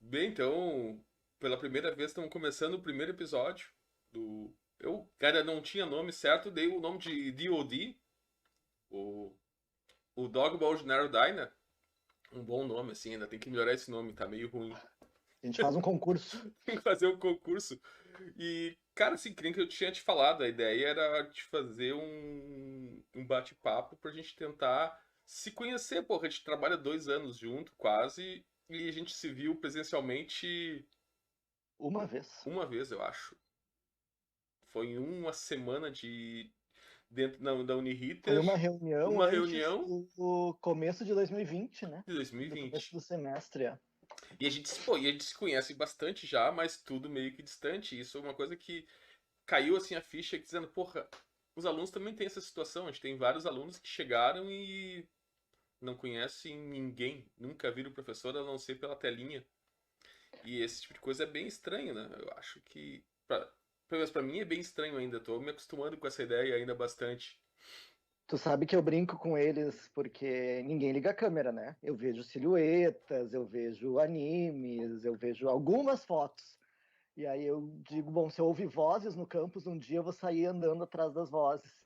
Bem, então, pela primeira vez estamos começando o primeiro episódio do. Eu, cara, não tinha nome certo, dei o nome de DOD, o, o Dogma Ordinary Dyna. Um bom nome, assim, ainda tem que melhorar esse nome, tá meio ruim. A gente faz um concurso. Tem que fazer um concurso. E, cara, assim, que nem que eu tinha te falado, a ideia era de fazer um bate-papo pra gente tentar se conhecer, porra. A gente trabalha 2 anos junto, quase, e a gente se viu presencialmente Uma vez. uma vez, eu acho. Foi em uma semana de dentro da Foi Uniriter, uma reunião uma antes reunião do começo de 2020, né? de Do começo 2020. do semestre. É. E a gente, pô, e a gente se conhece bastante já, mas tudo meio que distante. Isso é uma coisa que caiu assim a ficha dizendo, porra, os alunos também têm essa situação. A gente tem vários alunos que chegaram e não conhecem ninguém, nunca viram o professor a não ser pela telinha. E esse tipo de coisa é bem estranho, né? Eu acho que, pelo menos pra mim, é bem estranho ainda. Tô me acostumando com essa ideia ainda bastante. Tu sabe que eu brinco com eles porque ninguém liga a câmera, né? Eu vejo silhuetas, eu vejo animes, eu vejo algumas fotos. E aí eu digo, bom, se eu ouvir vozes no campus, um dia eu vou sair andando atrás das vozes.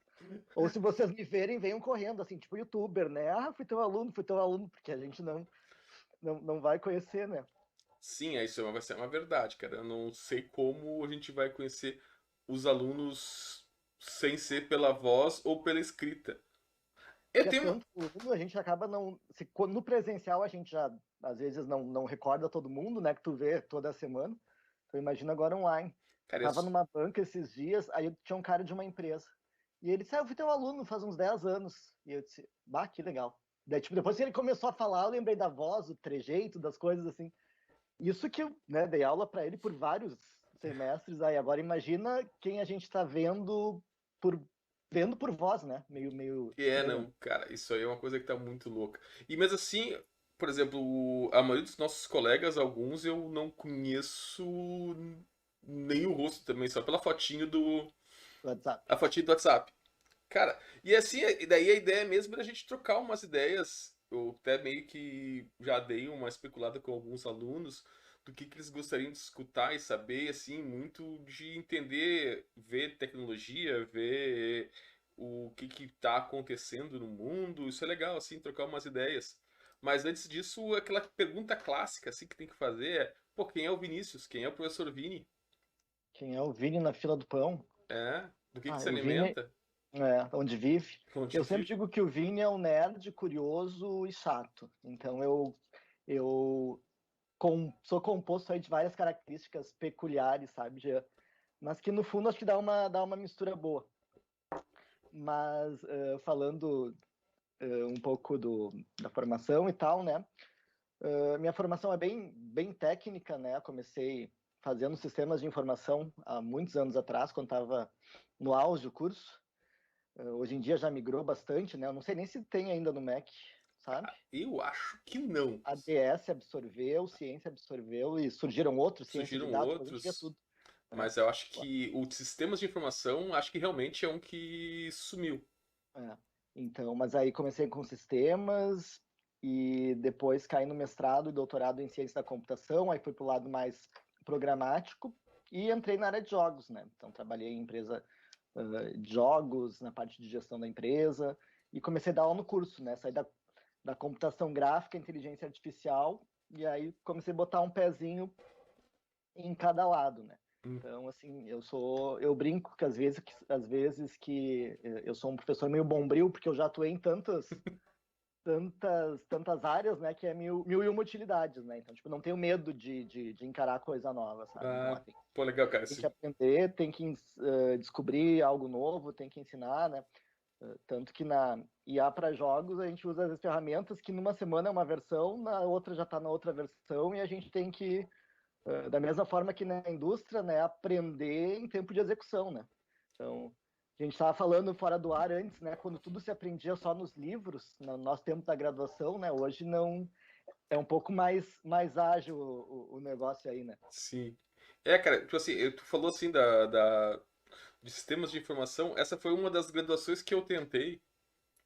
Ou se vocês me verem, venham correndo, assim, tipo youtuber, né? Ah, fui teu aluno, porque a gente não vai conhecer, né? Sim, isso vai ser uma verdade, cara. Eu não sei como a gente vai conhecer os alunos sem ser pela voz ou pela escrita. Eu Porque é tenho. tanto aluno, a gente acaba não. No presencial a gente já, às vezes, não recorda todo mundo, né? Que tu vê toda semana. Então imagina agora online. Eu Cara, tava numa banca esses dias, aí tinha um cara de uma empresa. E ele disse, ah, eu fui teu aluno faz uns 10 anos. E eu disse, bah, que legal. Daí, tipo, depois que ele começou a falar, eu lembrei da voz, do trejeito, das coisas assim. Isso que eu, né, dei aula para ele por vários semestres aí. Agora imagina quem a gente está por vendo por voz, né? Meio estranho. não, cara, isso aí é uma coisa que tá muito louca. E mesmo assim, por exemplo, a maioria dos nossos colegas, alguns eu não conheço nem o rosto também, só pela fotinho WhatsApp. a fotinho do WhatsApp. Cara, e assim, e daí a ideia mesmo era a gente trocar umas ideias. Eu até meio que já dei uma especulada com alguns alunos do que eles gostariam de escutar e saber, assim, muito de entender, ver tecnologia, ver o que está acontecendo no mundo. Isso é legal, assim, trocar umas ideias. Mas antes disso, aquela pergunta clássica, assim, que tem que fazer é, pô, quem é o Vinícius? Quem é o professor Vini? Quem é o Vini na fila do pão? É, do que Ah, se o Vini alimenta? é onde vive. Onde Eu sempre vive? digo que o Vini é um nerd curioso e chato. Então eu sou composto aí de várias características peculiares, sabe? Mas que no fundo acho que dá uma mistura boa. Mas falando um pouco da formação e tal, né? Minha formação é bem técnica, né? Comecei fazendo sistemas de informação há muitos anos atrás, quando estava no auge do curso. Hoje em dia já migrou bastante, né? Eu não sei nem se tem ainda no Mac, sabe? Eu acho que não. A DS absorveu, Ciência absorveu e surgiram outros, Ciência de Surgiram Dados, depois a gente vê outros, tudo. É, mas eu acho que o sistemas de informação, acho que realmente é um que sumiu. é. Então, mas aí comecei com sistemas e depois caí no mestrado e doutorado em ciência da computação, aí fui para o lado mais programático e entrei na área de jogos, né? Então, trabalhei em empresa de jogos, na parte de gestão da empresa e comecei a dar aula no curso, né? Saí da computação gráfica, inteligência artificial e aí comecei a botar um pezinho em cada lado, né? Hum. Então, assim, eu brinco que às vezes que eu sou um professor meio bombril, porque eu já atuei em tantas áreas, né, que é mil e uma utilidades, né? Então, tipo, não tenho medo de encarar coisa nova, sabe? Então, Ah, tem, pô, legal, cara. tem que aprender, tem que descobrir algo novo, tem que ensinar, né? Tanto que na IA para jogos a gente usa as ferramentas que numa semana é uma versão, na outra já está na outra versão e a gente tem que da mesma forma que na indústria, né, aprender em tempo de execução, né? Então, a gente estava falando fora do ar antes, né, quando tudo se aprendia só nos livros, no nosso tempo da graduação, né? Hoje não é um pouco mais ágil o negócio aí, né? Sim. É, cara, tipo assim, tu falou assim de sistemas de informação, essa foi uma das graduações que eu tentei,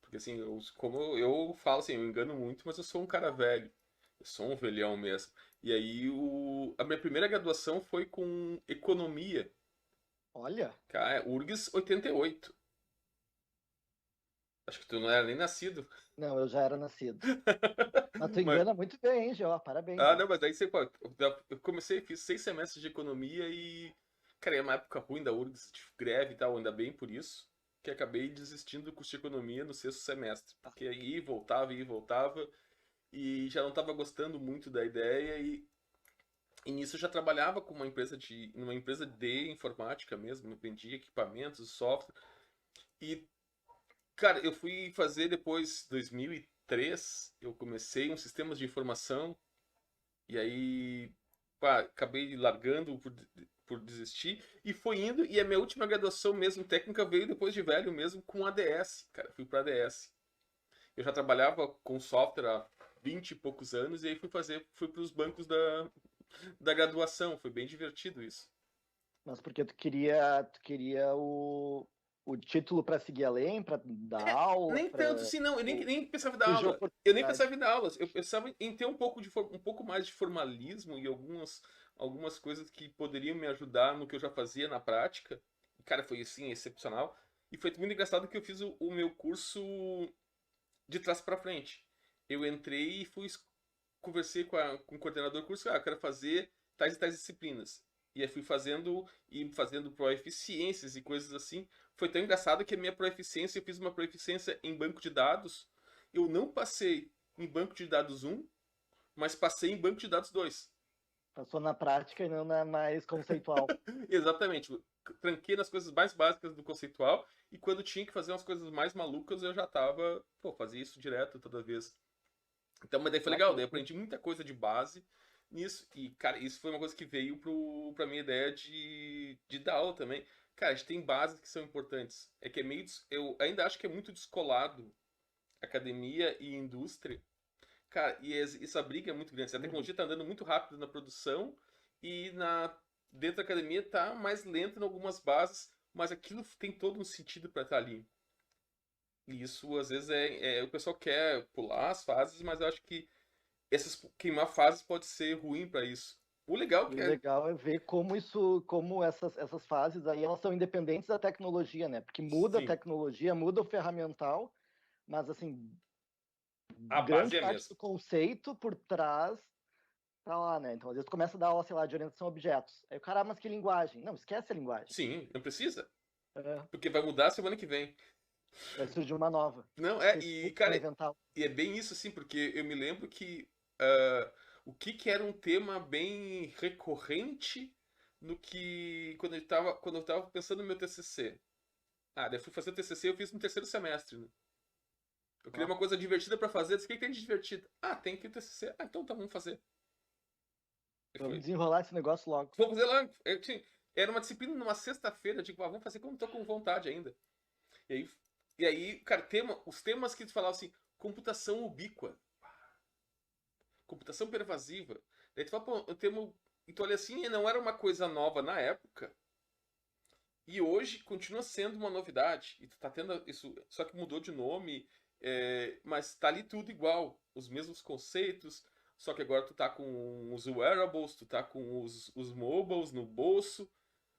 porque assim, como eu falo assim, eu engano muito, mas eu sou um cara velho. Eu sou um velhão mesmo. E aí a minha primeira graduação foi com economia. Olha, Cara, URGS 88. Acho que tu não era nem nascido. não, eu já era nascido. Mas tu Mas, engana muito bem, hein, Geo? Parabéns, ah, ó. não, mas daí você, pô, eu comecei, fiz 6 semestres de economia e, cara, é uma época ruim da URGS, tipo, greve e tal, ainda bem por isso, que acabei desistindo do curso de economia no sexto semestre, porque aí ia e voltava, e já não estava gostando muito da ideia, e nisso eu já trabalhava com numa empresa de informática mesmo, eu vendia equipamentos, software, e, cara, eu fui fazer depois, 2003, eu comecei um sistemas de informação. E aí, pá, acabei largando por desistir. E foi indo, e a minha última graduação mesmo técnica veio depois de velho mesmo com ADS, cara. Fui para ADS. Eu já trabalhava com software há 20 e poucos anos, e aí fui para os bancos da graduação. Foi bem divertido isso. Mas porque tu queria o título para seguir além, para dar aula, Nem tanto para assim, não. Eu nem pensava em dar surgiu a aula. Eu nem oportunidade. pensava em dar aulas. Eu pensava em ter um pouco mais de formalismo e algumas coisas que poderiam me ajudar no que eu já fazia na prática. E, cara, foi assim, excepcional. E foi muito engraçado que eu fiz o meu curso de trás para frente. Eu entrei e conversei com o coordenador do curso. Ah, eu quero fazer tais e tais disciplinas. E aí fui fazendo proeficiências e coisas assim. Foi tão engraçado que a minha proeficiência, eu fiz uma proeficiência em banco de dados. Eu não passei em banco de dados um, mas passei em banco de dados 2. Passou na prática e não na mais conceitual. Exatamente. Tranquei nas coisas mais básicas do conceitual, e quando tinha que fazer umas coisas mais malucas, eu já tava, pô, fazia isso direto toda vez. Então, mas daí foi Ah, que legal, daí eu loucura. aprendi muita coisa de base nisso. E, cara, isso foi uma coisa que veio pra minha ideia de dar aula também. Cara, a gente tem bases que são importantes. É que é meio. Eu ainda acho que é muito descolado academia e indústria. Cara, e essa briga é muito grande. A Uhum. tecnologia tá andando muito rápido na produção e dentro da academia tá mais lento em algumas bases, mas aquilo tem todo um sentido para estar ali. E isso, às vezes, o pessoal quer pular as fases, mas eu acho que essas queimar fases pode ser ruim para isso. O legal E que o é. legal é ver como essas fases aí elas são independentes da tecnologia, né? Porque muda a Sim, tecnologia, muda o ferramental, mas assim, a grande base é a parte mesma. do conceito por trás tá lá, né? Então, às vezes tu começa a dar aula, sei lá, de orientação a objetos. Aí o cara, mas que linguagem? Não, esquece a linguagem. Sim, não precisa. É, Porque vai mudar semana que vem. vai surgir uma nova. Não, Vocês vão cara, inventar. e é bem isso assim, porque eu me lembro que o que era um tema bem recorrente no que quando eu tava pensando no meu TCC. Ah, daí eu fui fazer o TCC, eu fiz no terceiro semestre, né? Eu queria Ó, uma coisa divertida pra fazer, disse, o que tem de divertido? Ah, tem aqui o TCC. Ah, então tá, vamos fazer. E vamos foi, desenrolar esse negócio logo. vamos fazer lá. Era uma disciplina numa sexta-feira, eu digo, ah, vamos fazer quando tô com vontade ainda. E aí, cara, os temas que tu falava assim, computação ubíqua, computação pervasiva. Daí tu fala, pô, o termo. E tu olha assim, e não era uma coisa nova na época. E hoje continua sendo uma novidade. E tu tá tendo isso. Só que mudou de nome. Mas tá ali tudo igual. Os mesmos conceitos. Só que agora tu tá com os wearables, tu tá com os mobiles no bolso.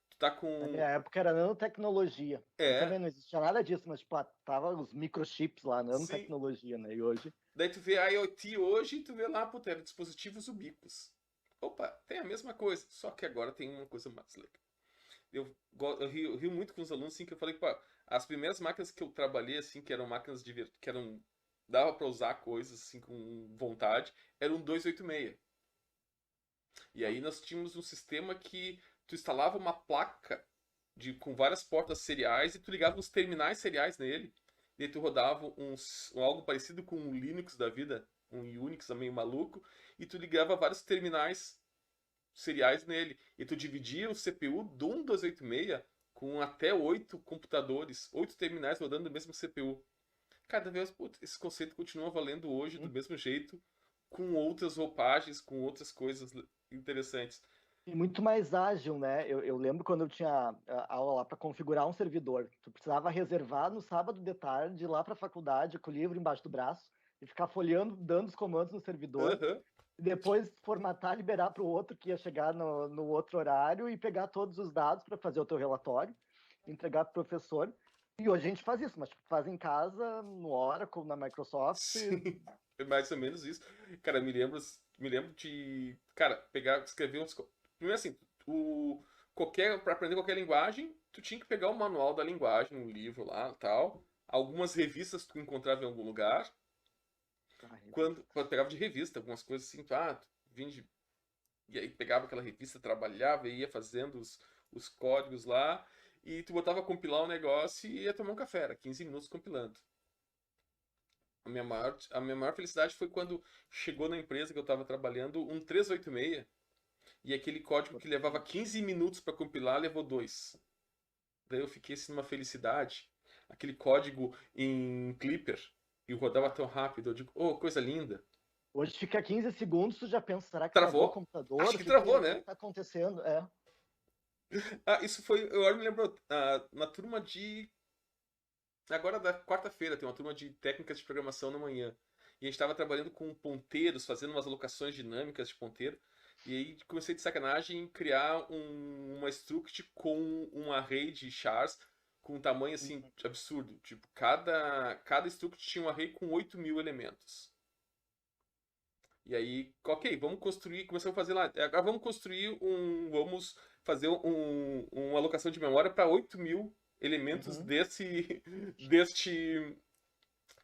Tu tá Na com. minha época era nanotecnologia. Aí É, também não existia nada disso, mas tipo, tava os microchips lá, sim. nanotecnologia, né? E hoje, Daí tu vê a IoT hoje e tu vê lá, puta, era dispositivos ubíquos. Opa, tem a mesma coisa, só que agora tem uma coisa mais legal. Eu rio muito com os alunos, assim, que eu falei que, pá, as primeiras máquinas que eu trabalhei, assim, que eram máquinas que eram, dava pra usar coisas, assim, com vontade, eram um 286. E aí nós tínhamos um sistema que tu instalava uma placa com várias portas seriais e tu ligava uns terminais seriais nele. E aí tu rodava algo parecido com um Linux da vida, um Unix meio maluco, e tu ligava vários terminais seriais nele. E tu dividia o CPU do 1286 com até 8 computadores, 8 terminais rodando no mesmo CPU. Cada vez, putz, esse conceito continua valendo hoje do hum, mesmo jeito, com outras roupagens, com outras coisas interessantes. e muito mais ágil, né? Eu lembro quando eu tinha aula lá para configurar um servidor. Tu precisava reservar no sábado de tarde, ir lá para a faculdade, com o livro embaixo do braço, e ficar folheando, dando os comandos no servidor. Aham. depois formatar, liberar para o outro que ia chegar no outro horário e pegar todos os dados para fazer o teu relatório, entregar para o professor. E hoje a gente faz isso, mas tipo, faz em casa, no Oracle, na Microsoft. Sim, é mais ou menos isso. Cara, me lembro de, cara, pegar, escrever uns. Primeiro assim, para aprender qualquer linguagem, tu tinha que pegar o manual da linguagem, um livro lá, tal. Algumas revistas tu encontrava em algum lugar. Quando pegava de revista, algumas coisas assim, vim de, e aí pegava aquela revista, trabalhava e ia fazendo os códigos lá. E tu botava a compilar o negócio e ia tomar um café, era 15 minutos compilando. A minha maior felicidade foi quando chegou na empresa que eu estava trabalhando um 386 e aquele código que levava 15 minutos para compilar levou 2. Daí eu fiquei assim numa felicidade. Aquele código em Clipper e rodava tão rápido. Eu digo, oh, coisa linda. Hoje fica 15 segundos, tu já pensa, será que travou o Travou? computador? Acho O que que travou, que né? tá acontecendo? É. Isso foi, eu agora me lembro, na turma de agora da quarta-feira tem uma turma de técnicas de programação na manhã. E a gente estava trabalhando com ponteiros, fazendo umas alocações dinâmicas de ponteiro. E aí comecei de sacanagem em criar uma struct com um array de chars com um tamanho assim absurdo. Tipo, cada struct tinha um array com 8.000 elementos. E aí, ok, vamos construir, começamos a fazer lá. Agora vamos fazer uma alocação de memória para 8.000 elementos Uhum.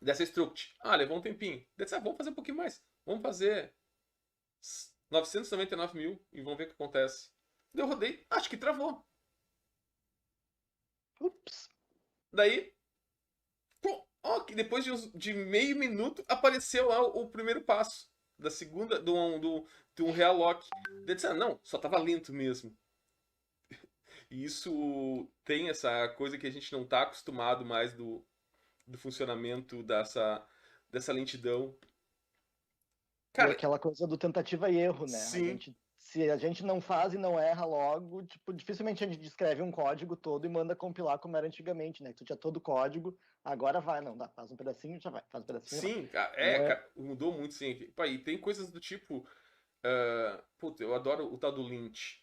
dessa struct. Levou um tempinho. Vamos fazer um pouquinho mais. Vamos fazer 999 mil e vamos ver o que acontece. Eu rodei, acho que travou. Ups. Daí, pô, que depois de meio minuto apareceu lá o primeiro passo da segunda, de um realock. Daí disse, não, só tava lento mesmo. E isso tem essa coisa que a gente não tá acostumado mais do funcionamento dessa lentidão. E Cara, aquela coisa do tentativa e erro, né? sim, Se a gente não faz e não erra logo, tipo, dificilmente a gente escreve um código todo e manda compilar como era antigamente, né? Tu tinha todo o código, agora vai, não dá, faz um pedacinho, já vai, faz um pedacinho, já vai. sim, Então é. cara, mudou muito, sim. Pá, e tem coisas do tipo, puta, eu adoro o tal do lint.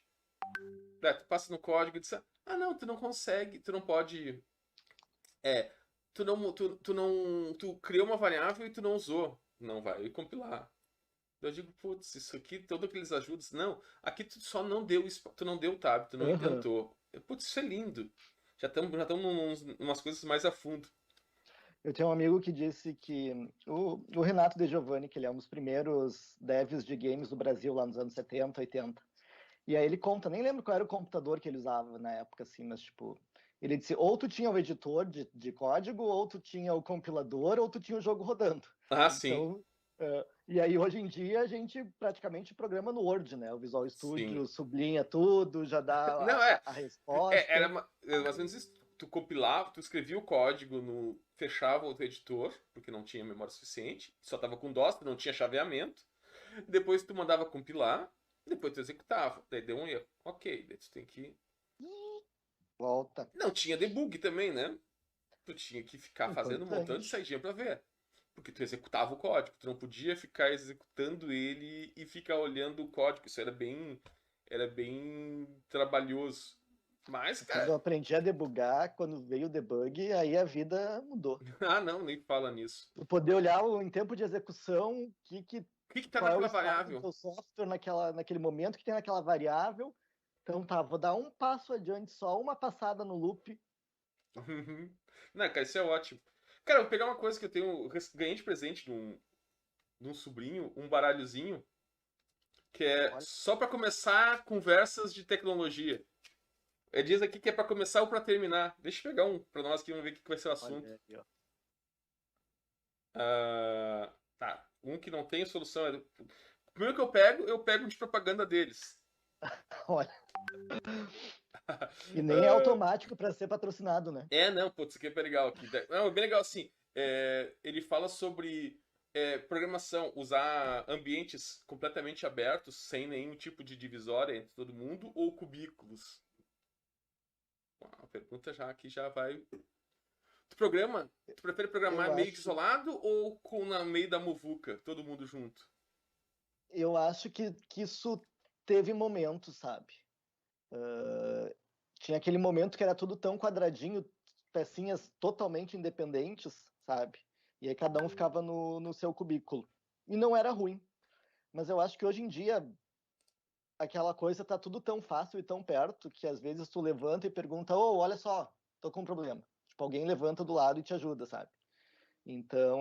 Tu passa no código e diz, não, tu não consegue, tu não pode, é, tu criou uma variável e tu não usou, não vai compilar. Eu digo, putz, isso aqui, todos aqueles ajudas, não, aqui tu só não deu, tu não deu tab, tu não Aham. indentou. Putz, isso é lindo. Já estamos umas coisas mais a fundo. Eu tenho um amigo que disse que o Renato De Giovanni, que ele é um dos primeiros devs de games do Brasil lá nos anos 70, 80. E aí ele conta, nem lembro qual era o computador que ele usava na época, assim, mas tipo, ele disse, ou tu tinha o editor de código, ou tu tinha o compilador, ou tu tinha o jogo rodando. Sim, Então, e aí hoje em dia a gente praticamente programa no Word, né? O Visual sim. Studio sublinha tudo, já dá Não, a era resposta. mais ou menos isso. Tu compilava, tu escrevia o código fechava o editor, porque não tinha memória suficiente, só tava com DOS, não tinha chaveamento. Depois tu mandava compilar, depois tu executava. Daí deu um erro. Ok, daí tu tem que. Volta. Não tinha debug também, né? Tu tinha que ficar fazendo um montão de Importante. saidinha pra ver. Porque tu executava o código, tu não podia ficar executando ele e ficar olhando o código. Isso era bem trabalhoso. Mas, Quando eu cara, aprendi a debugar, quando veio o debug, aí a vida mudou. não, nem fala nisso. Tu poder olhar em tempo de execução, O que que tá qual é o naquela estado do variável? teu software naquele momento que tem naquela variável. Então tá, vou dar um passo adiante só, uma passada no loop. Não, cara, isso é ótimo. Cara, eu vou pegar uma coisa que eu tenho. Ganhei de presente de um sobrinho, um baralhozinho, que é Olha, só pra começar conversas de tecnologia. Diz aqui que é pra começar ou pra terminar. Deixa eu pegar um pra nós aqui, vamos ver o que vai ser o olha assunto. aí, ó. Tá. Um que não tem solução. O primeiro que eu pego de propaganda deles. Olha. E nem é Ah, automático para ser patrocinado, né? não, putz, isso aqui é bem legal aqui. Não, é bem legal assim. Ele fala sobre programação, usar ambientes completamente abertos, sem nenhum tipo de divisória entre todo mundo, ou cubículos. A pergunta já aqui já vai. Tu prefere programar Eu meio acho. isolado ou no meio da muvuca, todo mundo junto? eu acho que isso teve momentos, sabe? Tinha aquele momento que era tudo tão quadradinho, pecinhas totalmente independentes, sabe? E aí cada um ficava no seu cubículo. E não era ruim. Mas eu acho que hoje em dia aquela coisa tá tudo tão fácil e tão perto que às vezes tu levanta e pergunta, ô, olha só, tô com um problema. Tipo, alguém levanta do lado e te ajuda, sabe? Então,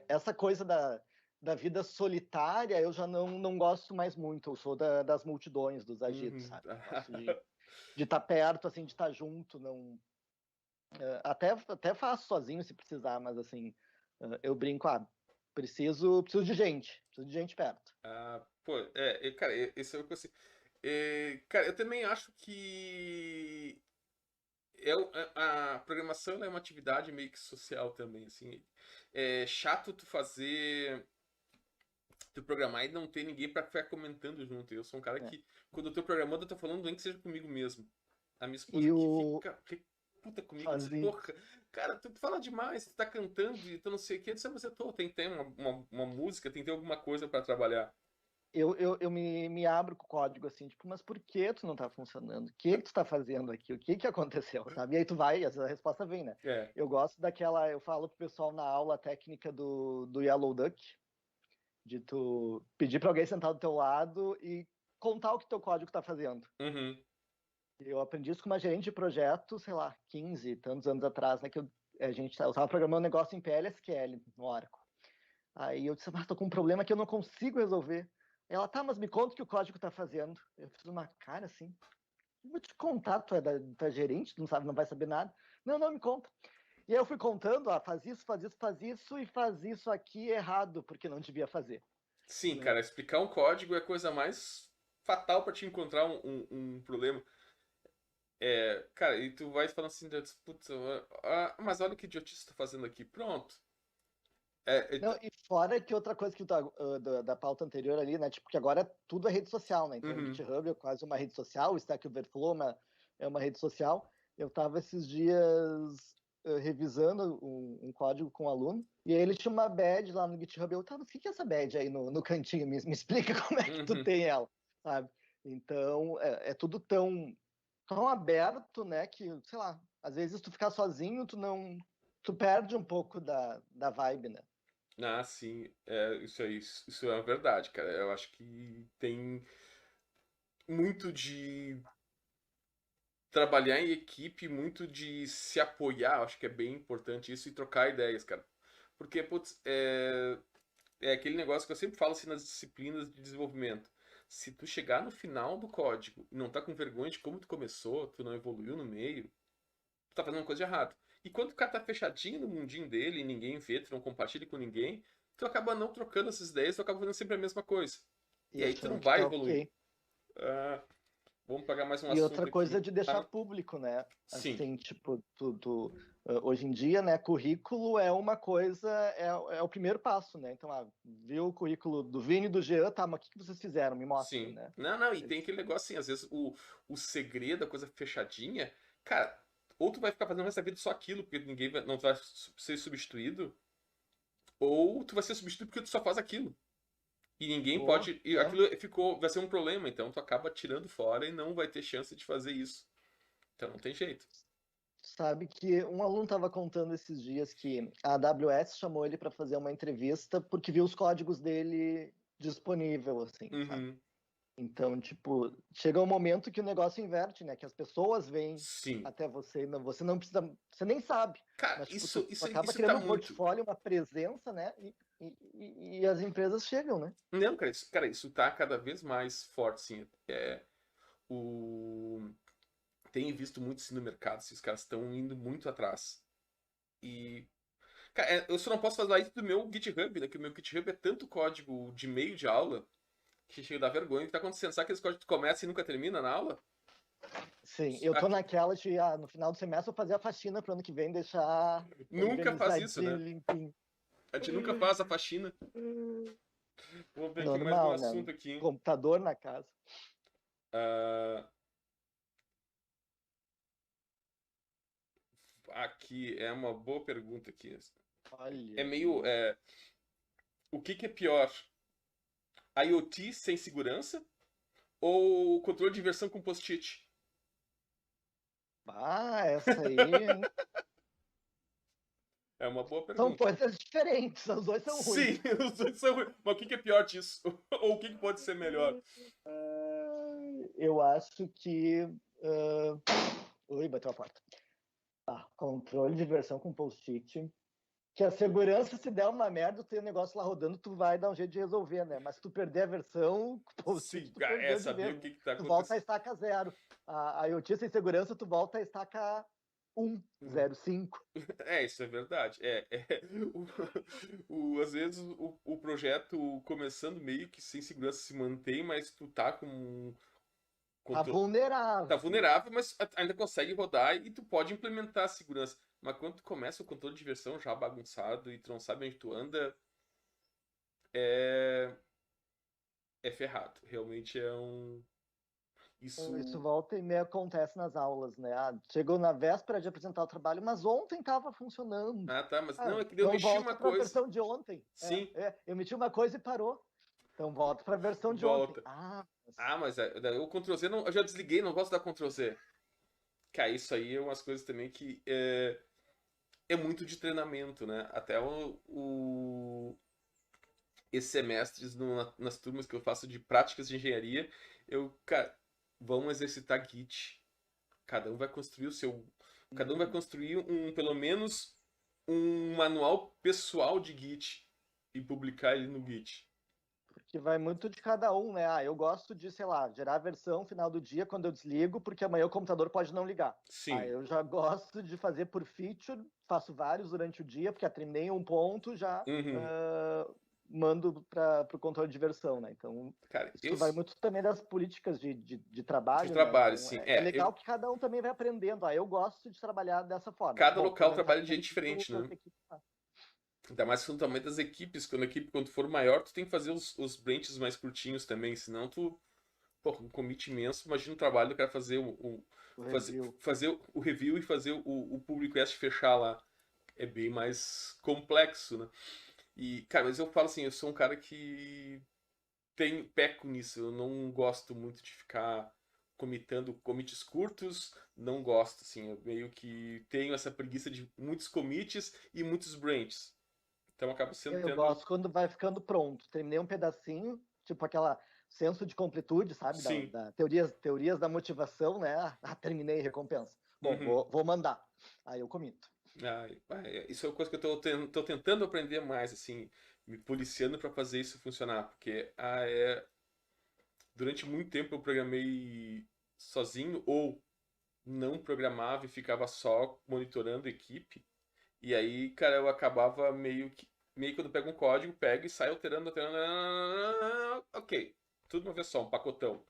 essa coisa da vida solitária eu já não gosto mais muito. Eu sou das multidões, dos agitos, Uhum. sabe? Eu gosto de estar perto, assim, de estar junto. Não, até faço sozinho se precisar, mas assim, eu brinco, preciso de gente perto. Pô, cara, esse é o que eu sei. Cara, eu também acho que a programação ela é uma atividade meio que social também, assim. É chato tu programar e não ter ninguém pra ficar comentando junto. Eu sou um cara Né? que, quando eu tô programando, eu tô falando nem que seja comigo mesmo. A minha esposa E que o fica puta comigo, diz, fazer porra, cara, tu fala demais, tu tá cantando e tu não sei o que, eu disse, mas eu tô, tem que ter uma música, tem que ter alguma coisa pra trabalhar. eu me abro com o código assim, tipo, mas por que tu não tá funcionando? O que tu tá fazendo aqui? O que aconteceu, sabe? E aí tu vai, a resposta vem, né? É. Eu gosto daquela, eu falo pro pessoal na aula a técnica do Yellow Duck, de tu pedir para alguém sentar do teu lado e contar o que teu código tá fazendo. Uhum. Eu aprendi isso com uma gerente de projeto, sei lá, 15 e tantos anos atrás, né, que eu tava programando um negócio em PLSQL, no Oracle. Aí eu disse, mas tô com um problema que eu não consigo resolver. Ela, tá, mas me conta o que o código tá fazendo. Eu fiz uma cara assim, vou te contar, tu é gerente, tu não sabe, não vai saber nada. Não, me conta. E aí eu fui contando, faz isso, faz isso, faz isso, e faz isso aqui errado, porque não devia fazer. Sim, Né? cara, explicar um código é a coisa mais fatal pra te encontrar um problema. Cara, e tu vai falando assim, putz, mas olha o que idiotice tu tá fazendo aqui. Pronto. Não, e fora que outra coisa que da pauta anterior ali, né? Tipo, que agora tudo é rede social, né? Então o Uhum. GitHub é quase uma rede social, o Stack Overflow é uma rede social. Eu estava esses dias revisando um código com um aluno, e aí ele tinha uma badge lá no GitHub. Eu, tá, o que é essa badge aí no cantinho? Me explica como é que tu Uhum. tem ela, sabe? Então, é tudo tão aberto, né? Que, sei lá, às vezes tu ficar sozinho, tu perde um pouco da vibe, né? Ah, sim. Isso aí, isso é uma verdade, cara. Eu acho que tem muito de trabalhar em equipe, muito de se apoiar. Acho que é bem importante isso e trocar ideias, cara. Porque, putz, é aquele negócio que eu sempre falo assim nas disciplinas de desenvolvimento. Se tu chegar no final do código e não tá com vergonha de como tu começou, tu não evoluiu no meio, tu tá fazendo uma coisa errada. E quando o cara tá fechadinho no mundinho dele e ninguém vê, tu não compartilha com ninguém, tu acaba não trocando essas ideias, tu acaba fazendo sempre a mesma coisa. E E aí tu não achando que vai tá evoluir. ok. Ah, vamos pegar mais um E outra assunto coisa é aqui. de deixar Tá? público, né? Sim. Assim, tipo, hoje em dia, né, currículo é uma coisa, é o primeiro passo, né? Então, viu o currículo do Vini e do Jean, tá, mas o que vocês fizeram? Me mostra, Sim. né? Não, e tem aquele negócio assim, às vezes o segredo, a coisa fechadinha, cara, ou tu vai ficar fazendo essa vida só aquilo, porque não vai ser substituído, ou tu vai ser substituído porque tu só faz aquilo. E ninguém Pô, pode. E aquilo vai ser um problema, então tu acaba tirando fora e não vai ter chance de fazer isso. Então não tem jeito. sabe que um aluno estava contando esses dias que a AWS chamou ele para fazer uma entrevista porque viu os códigos dele disponível, assim, sabe? Uhum. Então, tipo, chega um momento que o negócio inverte, né? Que as pessoas vêm Sim. até você, você não precisa, você nem sabe, Cara, mas tipo, tu acaba isso tá criando um muito. portfólio, uma presença, né? E as empresas chegam, né? Não, cara, isso tá cada vez mais forte, sim. O... Tem visto muito isso no mercado, assim, os caras estão indo muito atrás. E, cara, eu só não posso falar isso do meu GitHub, né? Que o meu GitHub é tanto código de meio de aula que chega a dar vergonha. O que tá acontecendo? Sabe aqueles códigos que tu começa e nunca termina na aula? Sim, eu tô Aqui, naquela de, no final do semestre eu fazer a faxina para ano que vem deixar nunca faz isso, organizadinho, né? limpinho. A gente nunca faz a faxina. Vamos ver aqui mais um Normal, né? assunto aqui. Computador na casa. Ah, aqui é uma boa pergunta aqui. É Olha meio. aí. O que que é pior? IoT sem segurança ou controle de versão com post-it? Ah, essa aí É uma boa são pergunta. coisas diferentes, os dois são ruins. Sim, os dois são ruins. Mas o que é pior disso? Ou o que pode ser melhor? Eu acho que. Ui, bateu a porta. Controle de versão com post-it. Que a segurança, se der uma merda, tu tem um negócio lá rodando, tu vai dar um jeito de resolver, né? Mas se tu perder a versão, com post-it, Sim, tu é perdeu de saber vez, o né? que está Tu volta a acontecendo. estaca 0. A IoT sem segurança, tu volta a estaca 1, 0, 5. Isso é verdade. Às vezes o projeto começando meio que sem segurança se mantém, mas tu tá com Tá controle. Tá vulnerável. vulnerável, mas ainda consegue rodar e tu pode implementar a segurança. Mas quando tu começa o controle de versão já bagunçado e tu não sabe onde tu anda, é, é ferrado. Realmente é um. Isso Isso. volta e meia acontece nas aulas, né? Chegou na véspera de apresentar o trabalho, mas ontem estava funcionando. Ah, tá, mas não, é que eu Então mexi uma volta para a coisa. versão de ontem. Sim, Eu meti uma coisa e parou. Então volta para a versão de ontem. volta. Ah, mas o Ctrl Z não, eu já desliguei, não gosto da Ctrl Z. Cara, isso aí é umas coisas também que é muito de treinamento, né? Até esses semestres nas turmas que eu faço de práticas de engenharia, cara, vamos exercitar Git. Cada um vai construir o seu. Cada um vai construir pelo menos um manual pessoal de Git e publicar ele no Git. Que vai muito de cada um, né? Eu gosto de, sei lá, gerar a versão final do dia quando eu desligo, porque amanhã o computador pode não ligar. Sim. Eu já gosto de fazer por feature, faço vários durante o dia, porque terminei um ponto, já Uhum. mando para o controle de versão, né? Então, Cara, isso vai muito também das políticas de de trabalho, né? trabalho, Então, sim. é legal que cada um também vai aprendendo. Eu gosto de trabalhar dessa forma. Cada Bom, local implementar trabalha de jeito tudo que diferente, as né? equipes fazem. Ainda mais fundamento das equipes. Quando for maior, tu tem que fazer os branches mais curtinhos também, senão tu. Pô, um commit imenso. Imagina o trabalho do cara fazer O fazer, review. fazer o review e fazer o pull request fechar lá. É bem mais complexo, né? E, cara, mas eu falo assim, eu sou um cara que peco nisso. Eu não gosto muito de ficar comitando commits curtos. Não gosto, assim. Eu meio que tenho essa preguiça de muitos commits e muitos branches. Então eu acabo sendo Eu tendo. gosto quando vai ficando pronto. Terminei um pedacinho, tipo aquela senso de completude, sabe? Sim. Teorias da motivação, né? Terminei, recompensa. Bom, Uhum. vou mandar. Aí eu comito. Isso é uma coisa que tô tentando aprender mais, assim, me policiando para fazer isso funcionar, porque durante muito tempo eu programei sozinho ou não programava e ficava só monitorando a equipe. E aí, cara, eu acabava meio que quando eu pego um código, pego e saio alterando, alterando, ok, tudo uma vez só, um pacotão.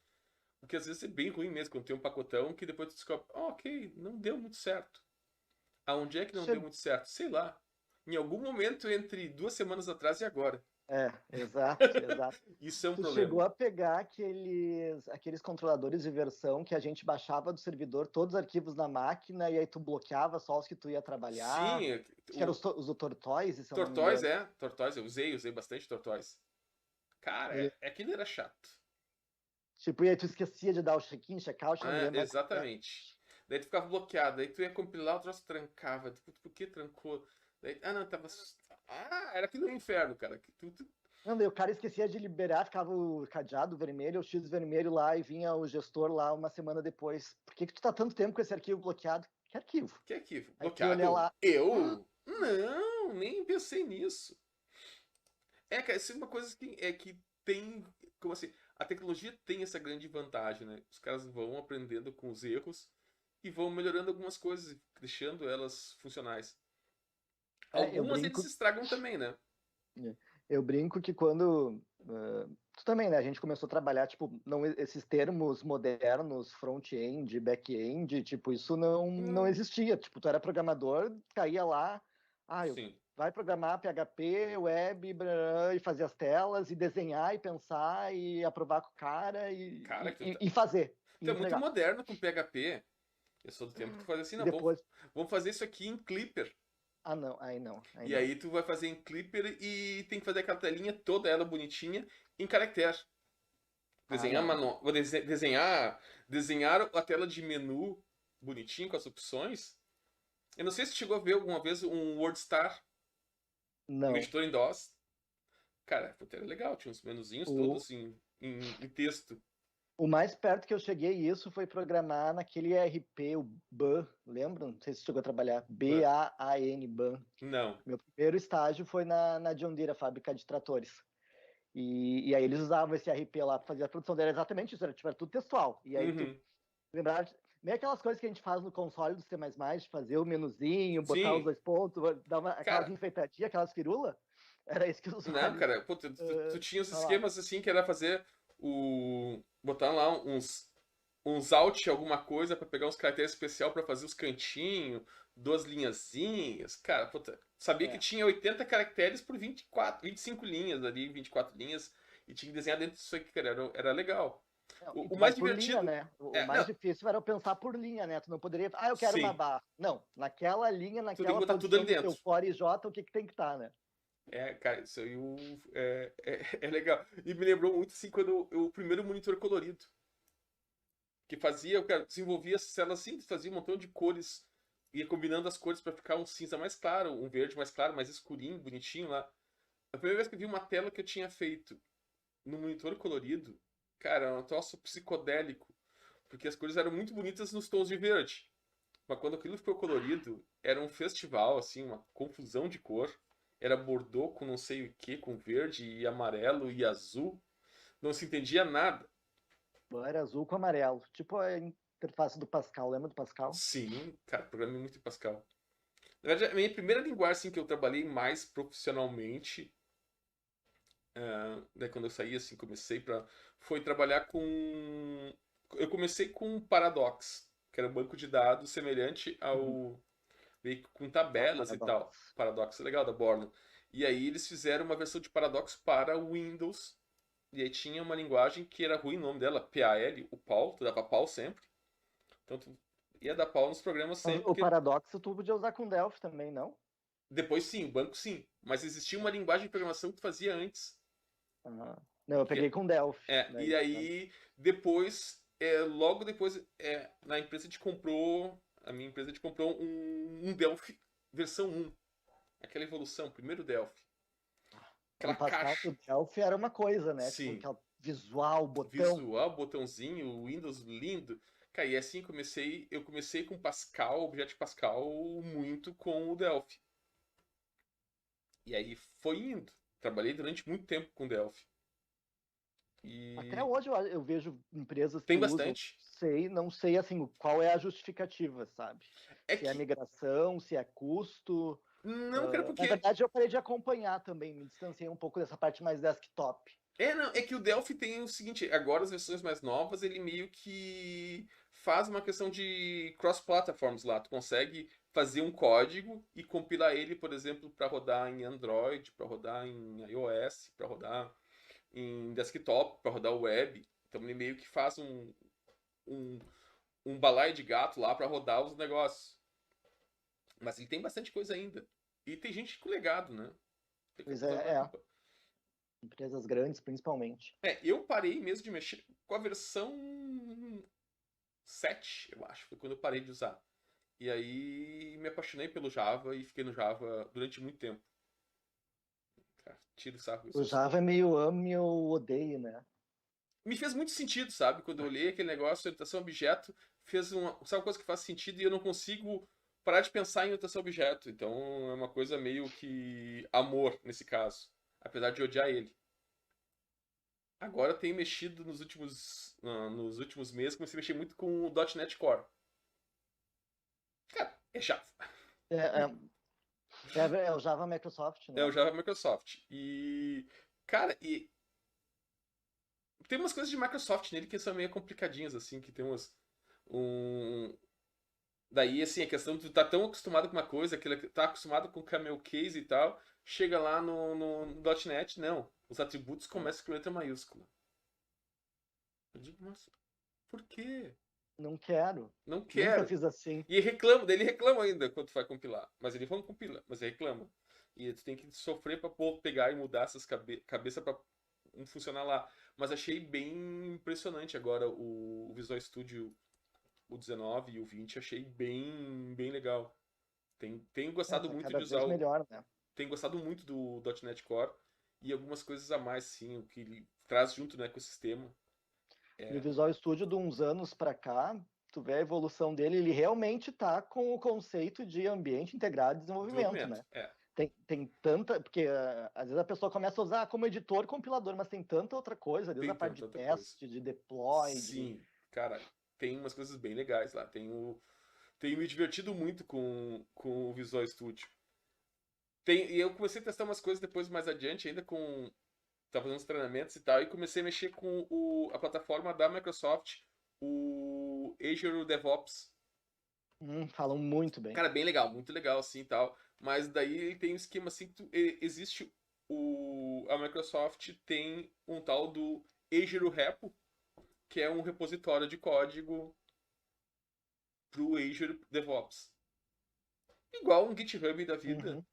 Porque às vezes é bem ruim mesmo quando tem um pacotão que depois tu descobre, ok, não deu muito certo. Aonde é que não deu Che- muito certo? Sei lá. Em algum momento entre 2 semanas atrás e agora. Exato, exato. Isso é um Tu problema. chegou a pegar aqueles controladores de versão que a gente baixava do servidor todos os arquivos na máquina e aí tu bloqueava só os que tu ia trabalhar. Sim, Acho que eram o os do Tortoise, se eu não me Tortoise engano. Tortoise, eu usei bastante Tortoise. Cara, aquilo era chato. Tipo, e aí tu esquecia de dar o check-in, check-out, não me lembro mais como é. Exatamente. Daí tu ficava bloqueado, daí tu ia compilar, o troço trancava. Tipo, por que trancou? Daí, não, tava. Era aquilo no inferno, cara. Não, daí o cara esquecia de liberar, ficava o cadeado vermelho, o X vermelho lá, e vinha o gestor lá uma semana depois. Por que tu tá tanto tempo com esse arquivo bloqueado? Que arquivo? Que arquivo? Aí tu ia olhar Bloqueado? lá. Eu? Não, nem pensei nisso. Cara, isso é uma coisa que tem. Como assim? A tecnologia tem essa grande vantagem, né? Os caras vão aprendendo com os erros e vão melhorando algumas coisas, deixando elas funcionais. Eu Algumas eles se brinco. estragam também, né? Eu brinco que quando. Tu também, né? A gente começou a trabalhar, tipo, não, esses termos modernos, front-end, back-end, tipo, isso não Hum, existia. Tipo, tu era programador, caía lá, sim. vai programar PHP, web, e fazer as telas, e desenhar, e pensar, e aprovar com o cara, Cara, e fazer, e tu é muito entregar. moderno com PHP. Eu sou do tempo que tu fazia assim, E não, depois, vamos fazer isso aqui em Clipper. Ah, não, aí não, aí E não. aí tu vai fazer em Clipper e tem que fazer aquela telinha toda ela bonitinha em caractere. Ah, Desenhar, não, não. desenhar a tela de menu bonitinho com as opções. Eu não sei se chegou a ver alguma vez um WordStar, um Não. editor em DOS. Cara, puta, era legal, tinha uns menuzinhos O, todos em texto. o mais perto que eu cheguei isso foi programar naquele ERP, o BAN, lembra? Não sei se você chegou a trabalhar. BAAN, BAN. Não. Meu primeiro estágio foi na John Deere, a fábrica de tratores. E aí eles usavam esse RP lá para fazer a produção dela exatamente isso, era, tipo, era tudo textual. E aí tu Uhum. lembrar, meio aquelas coisas que a gente faz no console do C++, de fazer o menuzinho, botar os Sim. dois pontos, dar aquelas Cara, enfeitadinhas, aquelas firulas, era isso que os não, usuários cara, pô, tu tinha os falavam. esquemas assim que era fazer botar lá uns alt alguma coisa pra pegar uns caracteres especial pra fazer os cantinhos, duas linhazinhas. Cara, puta, sabia que É. tinha 80 caracteres por 25 linhas ali, 24 linhas, e tinha que desenhar dentro disso aqui, cara, era legal. Não, e O tu vai mais por linha, divertido. né? O mais Não, difícil era eu pensar por linha, né? Tu não poderia, eu quero uma sim, barra. Não, naquela linha, tu tem que naquela botar tudo ali posição do teu dentro. for e J, o que que tem que estar, né? É, cara, isso aí é legal. E me lembrou muito assim quando o primeiro monitor colorido. Que fazia, cara, desenvolvia as células simples, fazia um montão de cores, ia combinando as cores para ficar um cinza mais claro, um verde mais claro, mais escurinho, bonitinho lá. A primeira vez que eu vi uma tela que eu tinha feito no monitor colorido, cara, era um troço psicodélico, porque as cores eram muito bonitas nos tons de verde. Mas quando aquilo ficou colorido, era um festival, assim, uma confusão de cor. Era bordô com não sei o que, com verde e amarelo e azul. Não se entendia nada. Era azul com amarelo. Tipo a interface do Pascal, lembra do Pascal? Sim, cara, programei muito em Pascal. Na verdade, a minha primeira linguagem assim, que eu trabalhei mais profissionalmente, daí quando eu saí, assim, foi trabalhar com. Eu comecei com Paradox, que era um banco de dados semelhante Uhum. ao. Meio que com Ah, tabelas e tal. Paradox. Paradox é legal, da Borland. E aí eles fizeram uma versão de Paradox para o Windows. E aí tinha uma linguagem que era ruim, o nome dela, PAL, o pau, tu dava pau sempre. Então tu ia dar pau nos programas Mas sempre, o porque Paradox tu podia usar com Delphi também, não? depois sim, o banco sim. Mas existia uma linguagem de programação que tu fazia antes. Ah, não, eu Que, peguei com Delphi. e Daí, né? aí depois, logo depois, na empresa te comprou, a minha empresa te comprou um Delphi versão 1. Aquela evolução, primeiro Delphi. Aquela Do Pascal caixa. pro Delphi era uma coisa, né? Tipo, Sim, aquela visual, botão. visual, botãozinho, Windows lindo. Cara, e assim eu comecei com Pascal, Objeto Pascal, muito com o Delphi. E aí foi indo. Trabalhei durante muito tempo com Delphi. Até E hoje eu vejo empresas tem que usam, bastante. não sei assim, qual é a justificativa, sabe? É Se é que. migração, se é custo. Não, cara, Na porque. verdade, eu parei de acompanhar também, me distanciei um pouco dessa parte mais desktop. Não, é que o Delphi tem o seguinte, agora as versões mais novas, ele meio que faz uma questão de cross-platforms lá. Tu consegue fazer um código e compilar ele, por exemplo, para rodar em Android, para rodar em iOS, para rodar em desktop, para rodar web. Então ele meio que faz um, um balaio de gato lá para rodar os negócios. Mas ele tem bastante coisa ainda. E tem gente com legado, né? Tem Pois confusão na. empresas grandes principalmente. Eu parei mesmo de mexer com a versão 7, eu acho. Foi quando eu parei de usar. E aí me apaixonei pelo Java e fiquei no Java durante muito tempo. Cara, tiro o sarro. O Java é meio ame ou odeio, né? Me fez muito sentido, sabe? Quando eu olhei aquele negócio de orientação a objeto, fez uma. Sabe uma coisa que faz sentido e eu não consigo parar de pensar em orientação a objeto. Então é uma coisa meio que amor nesse caso. Apesar de odiar ele. Agora eu tenho mexido nos últimos meses, comecei a mexer muito com o .NET Core. Cara, é Java. É, é, é o Java Microsoft, É o né? Java Microsoft. E, cara, tem umas coisas de Microsoft nele que são meio complicadinhas, assim, que tem umas. Um... Daí, assim, a questão de tu tá tão acostumado com uma coisa, que tá acostumado com camel case e tal, chega lá no .NET, não. Os atributos começam com letra maiúscula. Eu digo, mas por quê? Não quero. Não Nunca quero. fiz assim. E reclama, daí ele reclama ainda quando tu vai compilar. Mas ele não compila, mas ele reclama. E tu tem que sofrer pra pegar e mudar essas cabeças pra funcionar lá. Mas achei bem impressionante agora o Visual Studio, o 19 e o 20, achei bem legal. Tenho É, gostado tá muito cada de usar vez melhor, né? tenho gostado muito do .NET Core e algumas coisas a mais, sim, o que ele traz junto no ecossistema. E o É, Visual Studio de uns anos para cá, tu vê a evolução dele, ele realmente tá com o conceito de ambiente integrado de desenvolvimento, desenvolvimento. né? Tem tanta, porque às vezes a pessoa começa a usar como editor, compilador, mas tem tanta outra coisa, desde Tem a parte de tanta coisa. teste, de deploy, de... Sim, cara, tem umas coisas bem legais lá. Tenho me divertido muito com o Visual Studio. E eu comecei a testar umas coisas depois mais adiante, ainda com. Tava fazendo uns treinamentos e tal, e comecei a mexer com a plataforma da Microsoft, o Azure DevOps. falam muito bem. Cara, bem legal, muito legal assim e tal. Mas daí ele tem um esquema assim que existe a Microsoft tem um tal do Azure Repo, que é um repositório de código pro Azure DevOps. Igual um GitHub da vida. Uhum.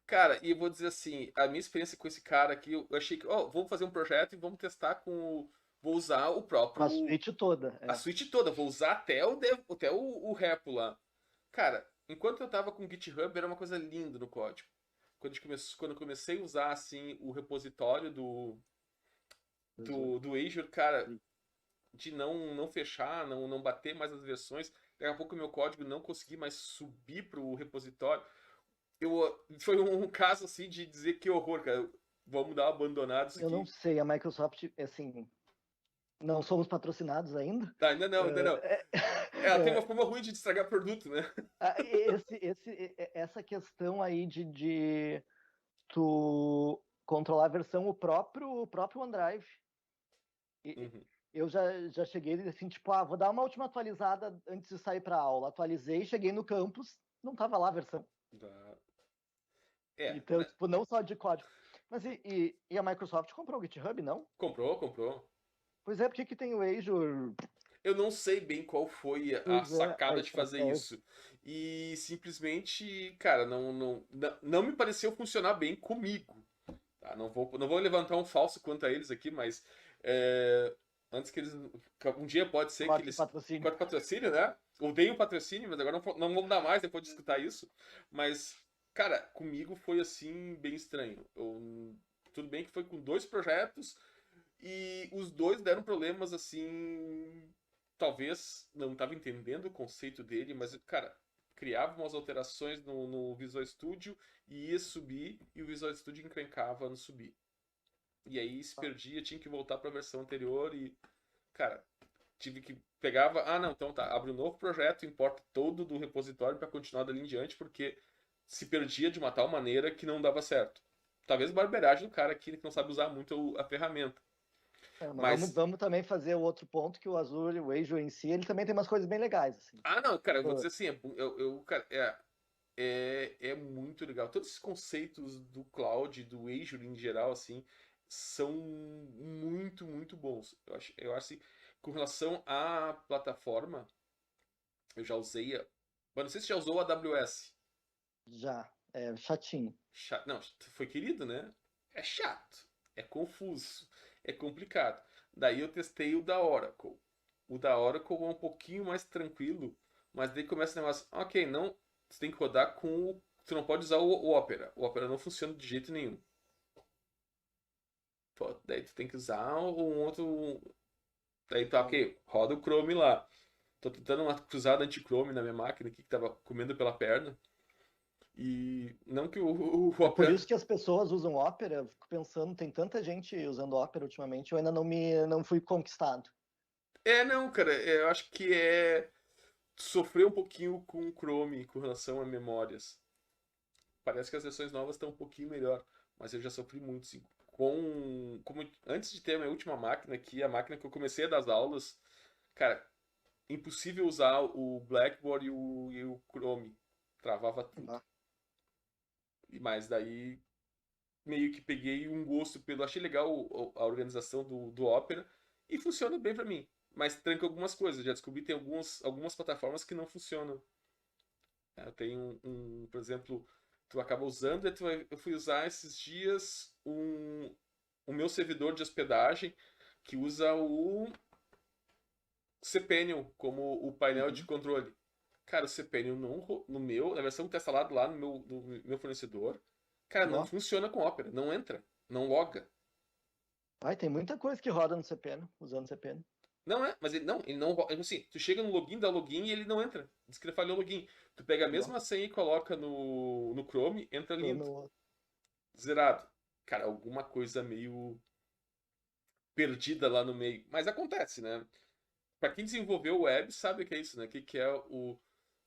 Cara, e eu vou dizer assim, a minha experiência com esse cara aqui, eu achei que, ó, vamos fazer um projeto e vamos testar vou usar o Com a próprio, suíte toda, a é. suíte toda, vou usar até o repo lá. Cara, enquanto eu tava com o GitHub, era uma coisa linda no código. Quando eu comecei a usar, assim, o repositório do Azure, cara, de não fechar, não bater mais as versões, daqui a pouco o meu código não consegui mais subir pro repositório. Foi um caso, assim, de dizer que horror, cara. Vamos dar uma abandonada isso Eu não aqui. sei, a Microsoft, assim, não somos patrocinados ainda. Tá, ainda não, ainda não. É, Ela tem uma é, forma ruim de estragar produto, né? essa questão aí de tu controlar a versão, o próprio OneDrive. Uhum. Eu já cheguei assim, tipo, vou dar uma última atualizada antes de sair para aula. Atualizei, cheguei no campus, não tava lá a versão. Da- É, Então, tipo, não só de código. Mas e a Microsoft comprou o GitHub, não? comprou. Pois é, por que que tem o Azure? Eu não sei bem qual foi a Pois é, a sacada de fazer estratégia. isso. E simplesmente, cara, não me pareceu funcionar bem comigo. Tá? Não vou levantar um falso quanto a eles aqui, mas antes que eles. Um dia pode ser que Corte o eles. patrocínio. Quanto patrocínio, né? Odeio patrocínio, mas agora não vamos dar mais depois de escutar isso. Mas, cara, comigo foi assim, bem estranho. Tudo bem que foi com dois projetos e os dois deram problemas assim. Talvez não estava entendendo o conceito dele, mas, cara, criava umas alterações no Visual Studio e ia subir, e o Visual Studio encrencava no subir. E aí se perdia, tinha que voltar para a versão anterior e, cara, tive que pegava, não, então tá, abre um novo projeto, importa todo do repositório para continuar dali em diante, porque se perdia de uma tal maneira que não dava certo. Talvez barbeiragem do cara que não sabe usar muito a ferramenta. Mas vamos, Mas, vamos também fazer o outro ponto, que o Azure, o Azure em si, ele também tem umas coisas bem legais, assim. não, cara, eu vou Tipo, dizer assim, cara, é muito legal. Todos esses conceitos do cloud, do Azure em geral, assim, são muito bons. Eu acho assim, com relação à plataforma, eu já usei. Mas não sei se já usou a AWS. já, é chatinho. Não, foi querido, né? É chato, é confuso, é complicado. Daí eu testei o da Oracle. O da Oracle é um pouquinho mais tranquilo, mas daí começa o negócio, ok, não, você tem que rodar com o. Você não pode usar o Opera. O Opera não funciona de jeito nenhum. Pô, daí tu tem que usar um outro. Daí tá, ok, roda o Chrome lá. Tô tentando uma cruzada anti-Chrome na minha máquina aqui que tava comendo pela perna. E não que o É por Opera. isso que as pessoas usam Opera. Eu fico pensando, tem tanta gente usando Opera ultimamente, eu ainda não fui conquistado. Não, cara, eu acho que sofrer um pouquinho com o Chrome com relação a memórias. Parece que as versões novas estão um pouquinho melhor, mas eu já sofri muito, sim. Antes de ter a minha última máquina aqui, a máquina que eu comecei a dar as aulas, cara, impossível usar o Blackboard e o Chrome. Travava tudo. Tá? Mas daí meio que peguei um gosto pelo. Achei legal a organização do Opera e funciona bem pra mim. mas tranca algumas coisas. Já descobri que tem algumas plataformas que não funcionam. Eu tenho por exemplo, tu acaba usando, eu fui usar esses dias o meu servidor de hospedagem que usa o cPanel como o painel de Uhum. controle. Cara, o cPanel no meu, na versão que tá instalado lá no meu fornecedor, cara, não Ó. funciona com Opera, não entra, não loga. Ai, tem muita coisa que roda no CPN, usando CPN. Não é, mas ele não, assim, tu chega no login, dá login e ele não entra. Diz que ele falhou o login. Tu pega a Ó, mesma senha e coloca no Chrome, entra tô lindo, no... zerado. Cara, alguma coisa meio perdida lá no meio. Mas acontece, né? Pra quem desenvolveu o web, sabe o que é isso, né? O que é o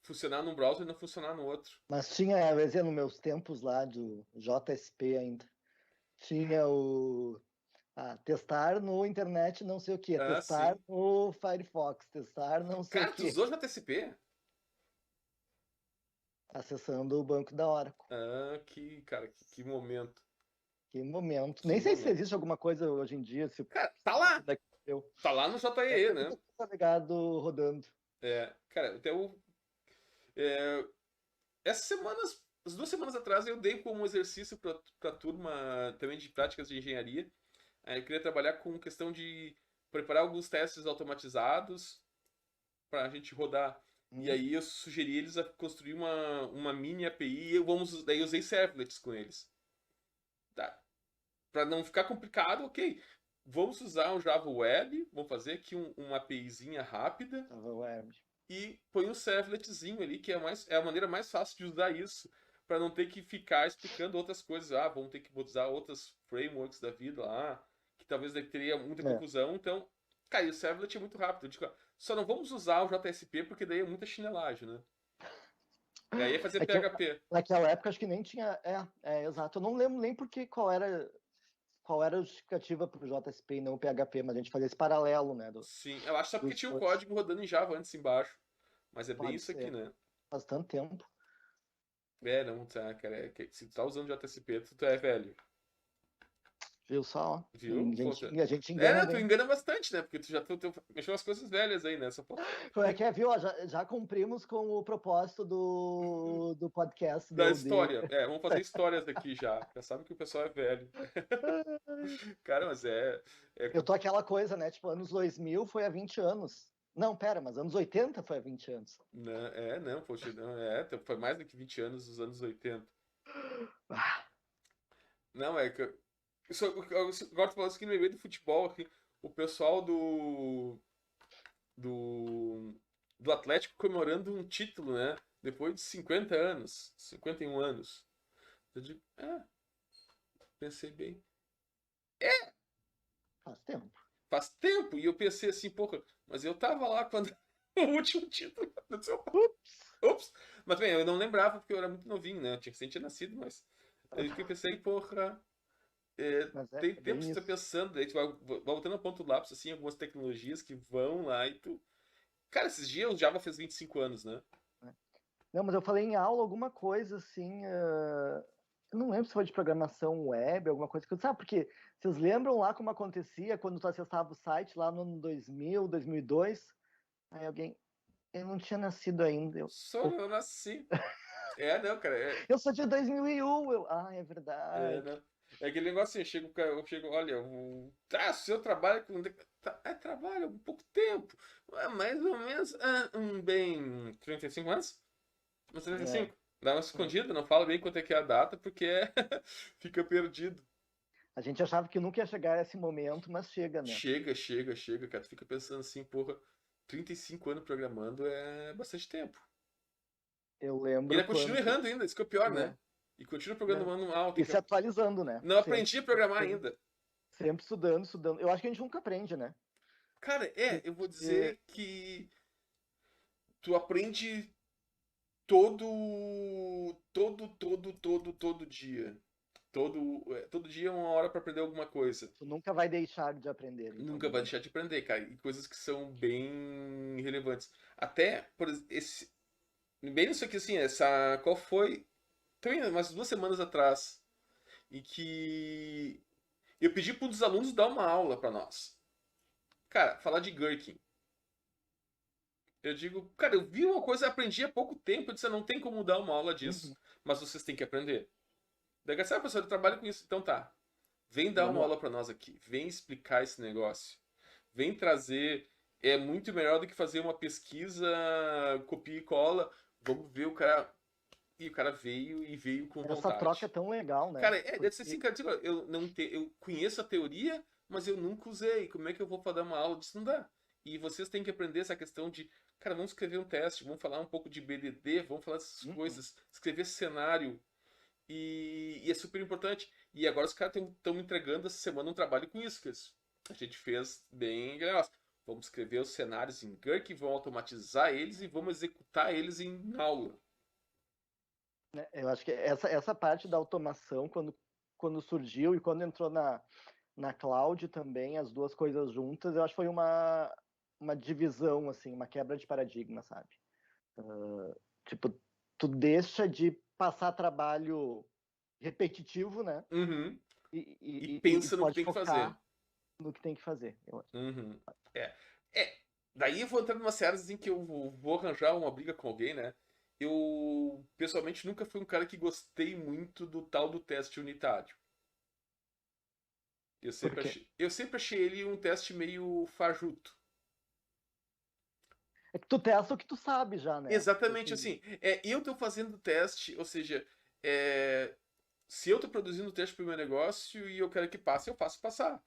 funcionar num browser e não funcionar no outro. Mas tinha, às vezes, nos meus tempos lá do JSP ainda, tinha o testar no internet não sei o que, Ah, testar sim. no Firefox, testar não sei o Cara, tu que, usou JSP? acessando o banco da Oracle. Ah, que momento. Que momento. Que Nem sei se momento. existe alguma coisa hoje em dia, se Cara, tá isso lá. daqui eu. Tá lá no Deve JEE, ter né? muita coisa ligado rodando. É, cara, é, essas semanas, as 2 semanas atrás, eu dei como exercício pra turma também de práticas de engenharia. Aí eu queria trabalhar com questão de preparar alguns testes automatizados para a gente rodar. E Hum, aí eu sugeri eles a construir uma mini API e daí eu usei servlets com eles. Tá. Para não ficar complicado, ok. Vamos usar um Java Web, vamos fazer aqui uma APIzinha rápida tava web. e põe um servletzinho ali, que é a maneira mais fácil de usar isso, para não ter que ficar explicando outras coisas. Ah, vamos ter que usar outras frameworks da vida lá, que talvez daí teria muita É. confusão. Então, cara, e o servlet é muito rápido. Eu digo, só não vamos usar o JSP porque daí é muita chinelagem, né? E aí é fazer É que PHP. naquela época acho que nem tinha. Exato. Eu não lembro nem porque qual era a justificativa para o JSP e não o PHP, mas a gente fazia esse paralelo, né? Sim, eu acho só porque Dos tinha o dois. código rodando em Java antes embaixo. Mas é bem Pode isso aqui, ser. né? Faz tanto tempo. É, não, tá, cara. Se tu tá usando JSP, tu é velho. Viu só? Viu? Pô, A gente é, engana tu bem. engana bastante, né? Porque tu mexeu as coisas velhas aí, né? Como é que é, viu? Ó, já cumprimos com o propósito do podcast Da do OD. história. É, vamos fazer histórias aqui já. Já sabe que o pessoal é velho. Cara, mas Eu tô aquela coisa, né? Tipo, anos 2000 foi há 20 anos. Não, pera, mas anos 80 foi há 20 anos. não, poxa, não, foi mais do que 20 anos dos anos 80. Ah, Não, é que. Agora tu falou isso aqui no meio do futebol aqui. O pessoal do, do Atlético comemorando um título, né? Depois de 50 anos, 51 anos. Eu digo, pensei bem. faz tempo. Faz tempo, e eu pensei assim, porra, mas eu tava lá quando o último título aconteceu. Ups. Ops! Mas bem, eu não lembrava porque eu era muito novinho, né? Eu tinha recém tinha nascido, mas. Aí que eu pensei, porra, Mas é, tem é tempo que bem você tá isso. pensando, daí tu vai voltando a ponto do lápis, assim, algumas tecnologias que vão lá e tu. Cara, esses dias o Java fez 25 anos, né? Né? Não, mas eu falei em aula alguma coisa assim. Eu não lembro se foi de programação web, alguma coisa que eu. Sabe, porque vocês lembram lá como acontecia quando tu acessava o site lá no ano 2000, 2002? Aí alguém. Eu não tinha nascido ainda. Só eu nasci. Não, cara, Eu sou de 2001. É verdade. né? É aquele negócio assim, eu chego, olha, seu trabalho com. Trabalho um pouco tempo. Mais ou menos, bem, 35 anos? Uns É. 35. Dá uma escondida, não fala bem quanto é que é a data, porque fica perdido. A gente achava que nunca ia chegar a esse momento, mas chega, né? Chega, chega, chega, cara. Tu fica pensando assim, porra, 35 anos programando é bastante tempo. Eu E lembro ainda continua quando. errando ainda, isso que é o pior, né? Né, E continua né, programando mal, e se atualizando, né? Não Sempre, aprendi a programar sempre, ainda. sempre estudando, estudando. Eu acho que a gente nunca aprende, né? Cara, eu vou Porque dizer que tu aprende todo dia. Todo dia é uma hora pra aprender alguma coisa. tu nunca vai deixar de aprender, então, Nunca vai digamos. deixar de aprender, cara. E coisas que são bem relevantes. Até, bem isso aqui, assim, qual foi? Também umas 2 semanas atrás, em que eu pedi para um dos alunos dar uma aula para nós. Cara, falar de Gherkin. Eu digo, cara, eu vi uma coisa, aprendi há pouco tempo, eu disse, não tem como dar uma aula disso, Uhum. mas vocês têm que aprender. Daí, assim, professor, eu trabalho com isso. Então tá, vem dar uma Vamos lá. aula pra nós aqui, vem explicar esse negócio, vem trazer. É muito melhor do que fazer uma pesquisa, copia e cola. Vamos ver o cara. E o cara veio e veio com Essa troca é vontade. tão legal, né? Cara, deve ser assim, Porque cara, tipo, eu conheço a teoria, mas eu nunca usei. Como é que eu vou dar uma aula disso? Não dá. E vocês têm que aprender essa questão de, cara, vamos escrever um teste, vamos falar um pouco de BDD, vamos falar dessas uhum. coisas, escrever cenário. E é super importante. E agora os caras estão me entregando essa semana um trabalho com isso, que a gente fez bem legal. Vamos escrever os cenários em Gherkin, vamos automatizar eles e vamos executar eles em aula. Né, eu acho que essa parte da automação, quando surgiu e quando entrou na cloud também, as duas coisas juntas, eu acho que foi uma divisão, assim, uma quebra de paradigma, sabe? Tipo, tu deixa de passar trabalho repetitivo, né? Uhum. E, E e pensa no que pode tem que fazer. focar no que tem que fazer. Eu acho. Uhum. É. É. Daí eu vou entrar numa série em que eu vou arranjar uma briga com alguém, né? Eu, pessoalmente, nunca fui um cara que gostei muito do tal do teste unitário. Por quê? Eu sempre achei ele um teste meio fajuto. É que tu testa o que tu sabe já, né? Tipo Exatamente assim, assim. Eu tô fazendo teste, ou seja, é, se eu tô produzindo teste pro meu negócio e eu quero que passe, eu faço passar.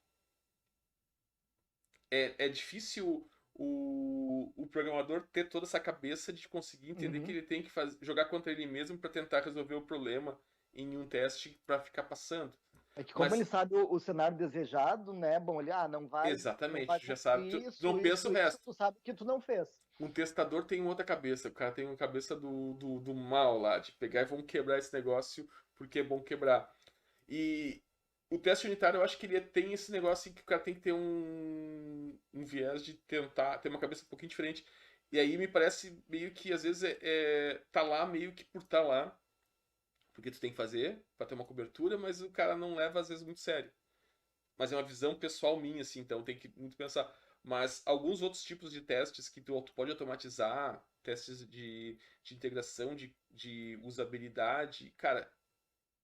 É difícil o programador ter toda essa cabeça de conseguir entender que uhum. ele tem que jogar contra ele mesmo para tentar resolver o problema em um teste para ficar passando. É que como ele Mas, sabe o cenário desejado, né? Bom, ele, não vai exatamente, tu já sabe, cumprir tu não isso, pensa o isso, isso, resto. tu sabe que tu não fez. Um testador tem outra cabeça, o cara tem uma cabeça do mal lá, de pegar e vamos quebrar esse negócio porque é bom quebrar. E o teste unitário, eu acho que ele tem esse negócio em que o cara tem que ter um viés de tentar ter uma cabeça um pouquinho diferente. E aí me parece meio que às vezes tá lá meio que por tá lá, porque tu tem que fazer pra ter uma cobertura, mas o cara não leva às vezes muito sério. Mas é uma visão pessoal minha, assim, então tem que muito pensar. Mas alguns outros tipos de testes que tu pode automatizar, testes de integração, de usabilidade, cara,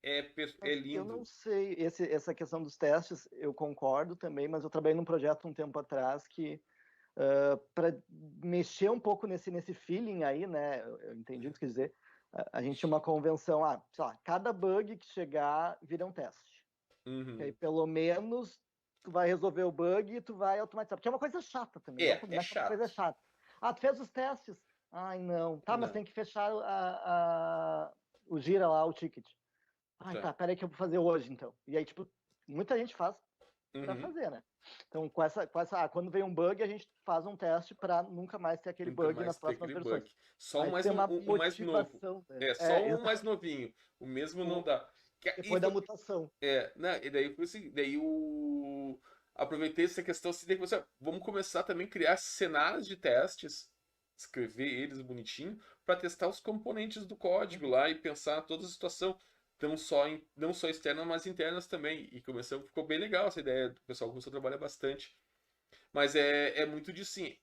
é Mas eu não lindo. sei, essa questão dos testes, eu concordo também, mas eu trabalhei num projeto um tempo atrás que, para mexer um pouco nesse feeling aí, né? Eu entendi o que tu quer dizer. A gente tinha uma convenção, sei lá, cada bug que chegar vira um teste. Que aí Uhum. pelo menos tu vai resolver o bug e tu vai automatizar. Porque é uma coisa chata também, vamos É combinar que é uma coisa chato. chata. Tu fez os testes? Ai, não. Tá, mas Não, tem que fechar o gira lá, o ticket. Ai, tá. tá, peraí que eu vou fazer hoje, então. E aí, tipo, muita gente faz pra Uhum. fazer, né? Então, quando vem um bug, a gente faz um teste pra nunca mais ter aquele Nunca bug mais nas ter próximas aquele versões. bug. Só Aí tu tem uma o mais novo. motivação, né? É, só o mais novinho. O mesmo não dá. E Depois da mutação. né, e daí foi assim, daí o aproveitei essa questão assim, daí você, vamos começar também a criar cenários de testes, escrever eles bonitinho para testar os componentes do código Uhum. lá e pensar toda a situação, não só externas, mas internas também. E começou, ficou bem legal essa ideia, o pessoal começou a trabalhar bastante. Mas é muito de sim,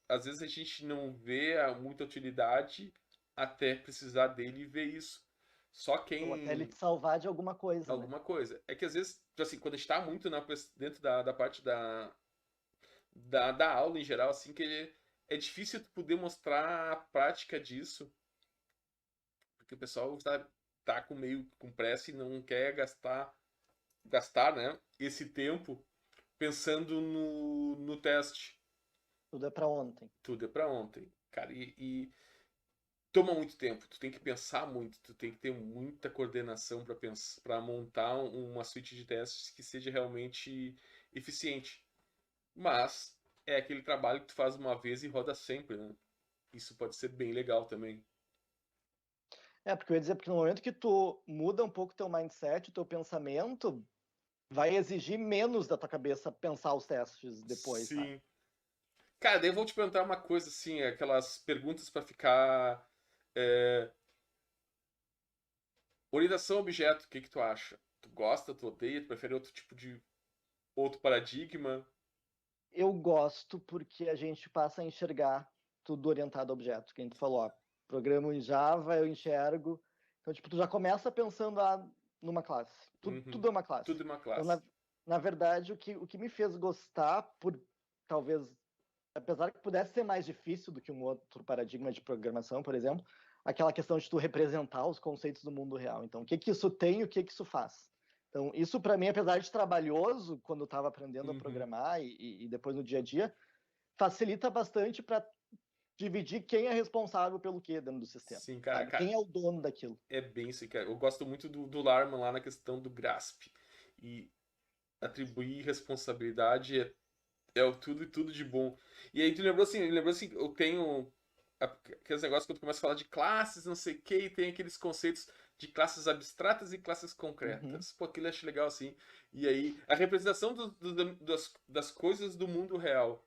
às vezes a gente não vê muita utilidade até precisar dele e ver isso. Só Ou até ele quem te salvar de alguma coisa, né? alguma coisa. É que às vezes, tipo assim, quando a gente tá muito dentro da parte da aula em geral, assim, é difícil tu poder mostrar a prática disso, porque o pessoal tá com meio com pressa e não quer gastar, né, esse tempo pensando no teste. Tudo é pra ontem. Tudo é pra ontem. Cara, e toma muito tempo, tu tem que pensar muito, tu tem que ter muita coordenação para pensar, para montar uma suite de testes que seja realmente eficiente. Mas é aquele trabalho que tu faz uma vez e roda sempre, né? Isso pode ser bem legal também. Porque eu ia dizer, porque no momento que tu muda um pouco teu mindset, o teu pensamento, vai exigir menos da tua cabeça pensar os testes depois, sabe? Sim. Cara, daí eu vou te perguntar uma coisa assim, aquelas perguntas para ficar. é, Orientação a objeto, o que que tu acha? Tu gosta, tu odeia, tu prefere outro tipo de outro paradigma? Eu gosto porque a gente passa a enxergar. tudo orientado a objeto, que a gente falou, ó, programa em Java, eu enxergo. Então, tipo, tu já começa pensando numa classe. Tudo é uma classe. Tudo é uma Então, classe. na verdade, o que me fez gostar, por talvez, apesar que pudesse ser mais difícil do que um outro paradigma de programação, por exemplo, aquela questão de tu representar os conceitos do mundo real. Então, o que que isso tem e o que que isso faz? Então, isso para mim, apesar de trabalhoso, quando eu estava aprendendo a programar e depois no dia a dia, facilita bastante para dividir quem é responsável pelo que dentro do sistema. Sim, cara, Sabe? Quem é o dono daquilo. é bem isso, cara. Eu gosto muito do Larman lá na questão do GRASP. E atribuir responsabilidade é o tudo e tudo de bom. E aí tu lembrou assim, eu tenho aqueles negócios quando tu começa a falar de classes, não sei o que, e tem aqueles conceitos de classes abstratas e classes concretas. Pô, aquilo eu acho legal assim. E aí, a representação das coisas do mundo real.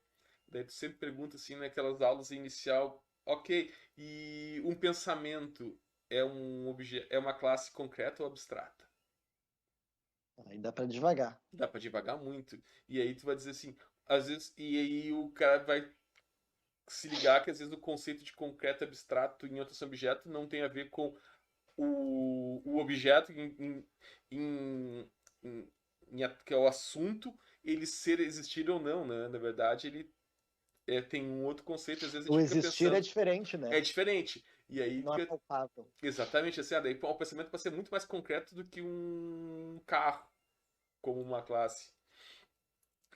Daí tu sempre pergunta assim, naquelas aulas inicial, ok, e um pensamento é é uma classe concreta ou abstrata? Aí dá para devagar. Dá pra devagar muito. E aí tu vai dizer assim, às vezes, e aí o cara vai se ligar que às vezes o conceito de concreto abstrato em outros objetos não tem a ver com o objeto em, em- que é o assunto, ele ser existir ou não, né? Na verdade, ele tem um outro conceito, às vezes a O gente fica existir é pensando, diferente, é né? diferente. E aí Não é palpável. exatamente assim, daí o pensamento pode ser muito mais concreto do que um carro, como uma classe.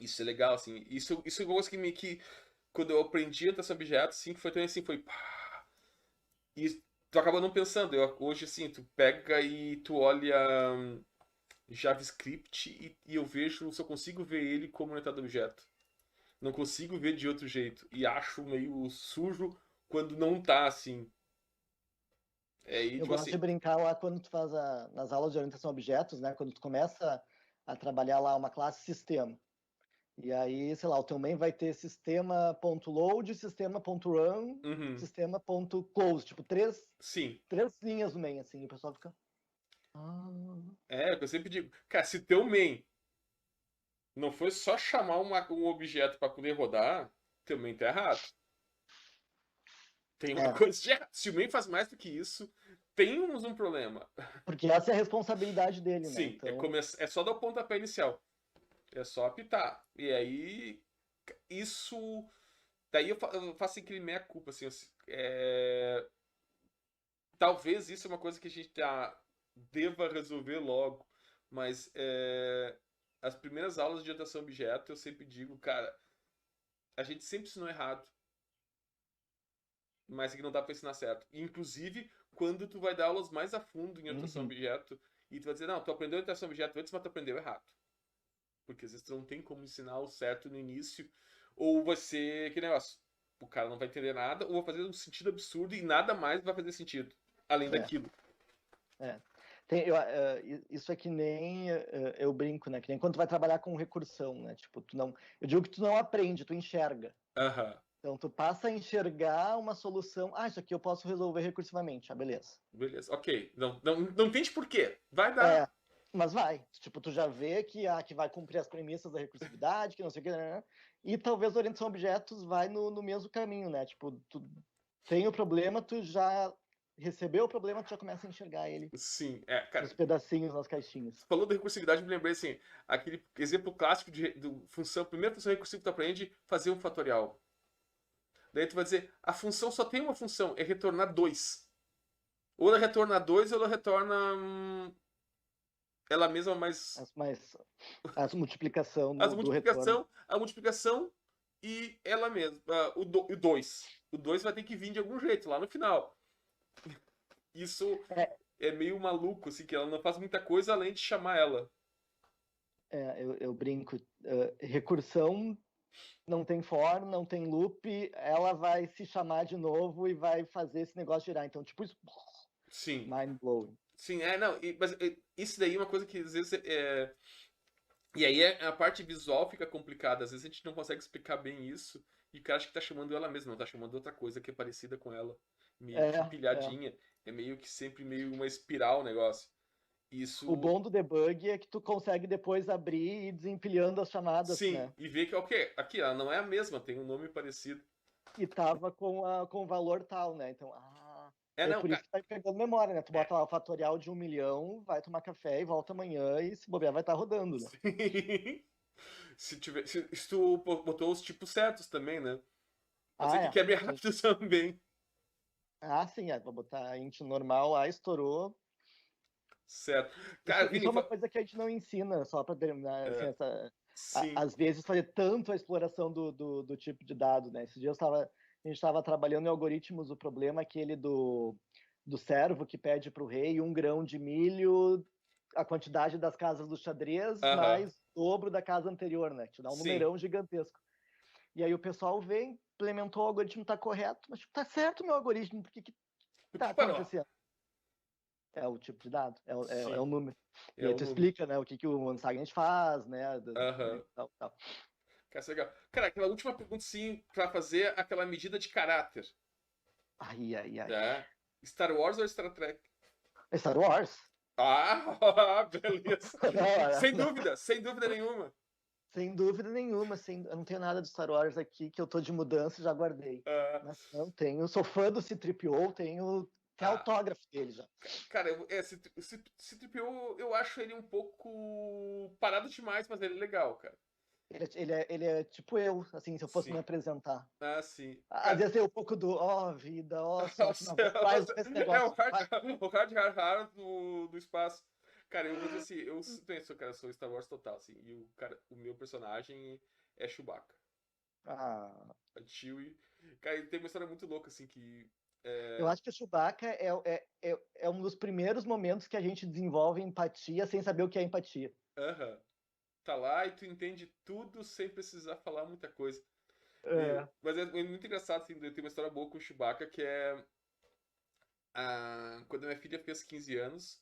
Isso é legal, assim. Isso é uma coisa que quando eu aprendi a traçar objetos, assim, que foi também assim, foi pá. E tu acaba não pensando. Hoje, assim, tu pega e tu olha JavaScript e eu vejo, só consigo ver ele como orientado a objeto. Não consigo ver de outro jeito. E acho meio sujo quando não tá assim. É, e Eu tipo gosto de assim, brincar lá quando tu faz nas aulas de orientação a objetos, né? Quando tu começa a trabalhar lá uma classe sistema. E aí, sei lá, o teu main vai ter sistema.load, sistema.run, uhum, sistema.close. Tipo, sim. três linhas no main, assim. E o pessoal fica... Ah, É, o que eu sempre digo, cara, se teu main não foi só chamar um objeto para poder rodar, teu main tá errado. Tem uma é, coisa de errado. Se o main faz mais do que isso, temos um problema. porque essa é a responsabilidade dele, né? Sim, Então, é só dar o pontapé inicial. É só apitar. E aí, isso. Daí eu faço aquele meia-culpa, assim. Talvez isso é uma coisa que a gente deva resolver logo. Mas as primeiras aulas de orientação a objeto, eu sempre digo, cara, a gente sempre ensinou errado. Mas é que não dá pra ensinar certo. Inclusive, quando tu vai dar aulas mais a fundo em orientação a uhum, objeto, e tu vai dizer, não, tu aprendeu orientação a objeto antes, mas tu aprendeu errado. Porque às vezes tu não tem como ensinar o certo no início, ou vai ser que negócio. O cara não vai entender nada, ou vai fazer um sentido absurdo e nada mais vai fazer sentido, além é, daquilo. é. Isso é que nem eu brinco, né? Que nem quando tu vai trabalhar com recursão, né? Tipo, eu digo que tu não aprende, tu enxerga. Aham, Então, tu passa a enxergar uma solução. Ah, isso aqui eu posso resolver recursivamente. Ah, beleza. beleza. Ok. Não entende por quê. Vai dar. É, mas vai. Tipo, tu já vê que vai cumprir as premissas da recursividade, que não sei o que, né? E talvez a orientação a objetos vai no mesmo caminho, né? Tipo, tu tem o problema, tu já recebeu o problema, tu já começa a enxergar ele Sim, cara. nos pedacinhos, nas caixinhas. Falou da recursividade, me lembrei assim, aquele exemplo clássico primeira função recursiva que tu aprende, fazer um fatorial. Daí tu vai dizer, a função só tem uma função, é retornar 2. Ou ela retorna 2 ou ela retorna ela mesma mais Mas a multiplicação as do retorno. a multiplicação e ela mesma, o 2. O 2 vai ter que vir de algum jeito lá no final. Isso É, é meio maluco, assim, que ela não faz muita coisa além de chamar ela. eu brinco. Recursão não tem for, não tem loop, ela vai se chamar de novo e vai fazer esse negócio girar. Então, tipo, isso, Sim. mind blowing. Sim, não, mas isso daí é uma coisa que às vezes e aí a parte visual fica complicada, às vezes a gente não consegue explicar bem isso, e o cara acha que tá chamando ela mesma, não tá chamando outra coisa que é parecida com ela, meio que É. empilhadinha, é meio que sempre meio uma espiral o negócio. O Isso, bom do debug é que tu consegue depois abrir e ir desempilhando as chamadas, sim, né? e ver que, ok, aqui ela não é a mesma, tem um nome parecido. e tava com valor tal, né? Então, é Não, por isso cara. que vai pegando memória, né? Tu bota lá o fatorial de 1 milhão, vai tomar café e volta amanhã e se bobear vai estar rodando, né? Sim. Se tu botou os tipos certos também, né? Pode ser que É, quebre sim. rápido também. Sim, vou botar int normal lá, estourou. Certo. Cara, Isso Vini, é uma coisa que a gente não ensina, só para terminar, assim, é, sim. às vezes fazer tanto a exploração do tipo de dado, né? Esses dias a gente estava trabalhando em algoritmos, o problema é aquele do servo que pede para o rei 1 grão de milho, a quantidade das casas do xadrez, Aham. mais o dobro da casa anterior, né? Te dá um Sim. numerão gigantesco. E aí o pessoal vem, implementou o algoritmo, tá correto, mas tipo, tá certo o meu algoritmo, por que Por tá que parou? acontecendo? É o tipo de dado, é o Sim. número. É E aí o tu número. explica, né, o que o Ansagent faz, né, Aham. tal, tal. Cara, isso é legal. Cara, aquela última pergunta, sim, pra fazer aquela medida de caráter, Ai, ai, ai. tá? Star Wars ou Star Trek? É Star Wars? Ah, beleza. Não, Sem dúvida nenhuma. sem dúvida nenhuma, eu não tenho nada de Star Wars aqui, que eu tô de mudança e já guardei. Ah, Mas não tenho, sou fã do C-3PO, tenho até ah, autógrafo dele já. cara, C-3PO eu acho ele um pouco parado demais, mas ele é legal, cara. Ele é tipo eu, assim, se eu fosse me Sim. apresentar. Ah, sim. Às Cara, vezes tem um pouco do, vida, sorte, nossa, não, faz nossa, esse é negócio. o hard do espaço. Cara, eu vou dizer assim, eu penso, cara, eu sou Star Wars total, assim, e o meu personagem é Chewbacca. Ah, A Chewie. Cara, ele tem uma história muito louca, assim, que. eu acho que o Chewbacca é um dos primeiros momentos que a gente desenvolve empatia sem saber o que é empatia. Aham. Tá lá e tu entende tudo sem precisar falar muita coisa. É. Mas é muito engraçado, assim, tem uma história boa com o Chewbacca, que é. Quando minha filha fez 15 anos,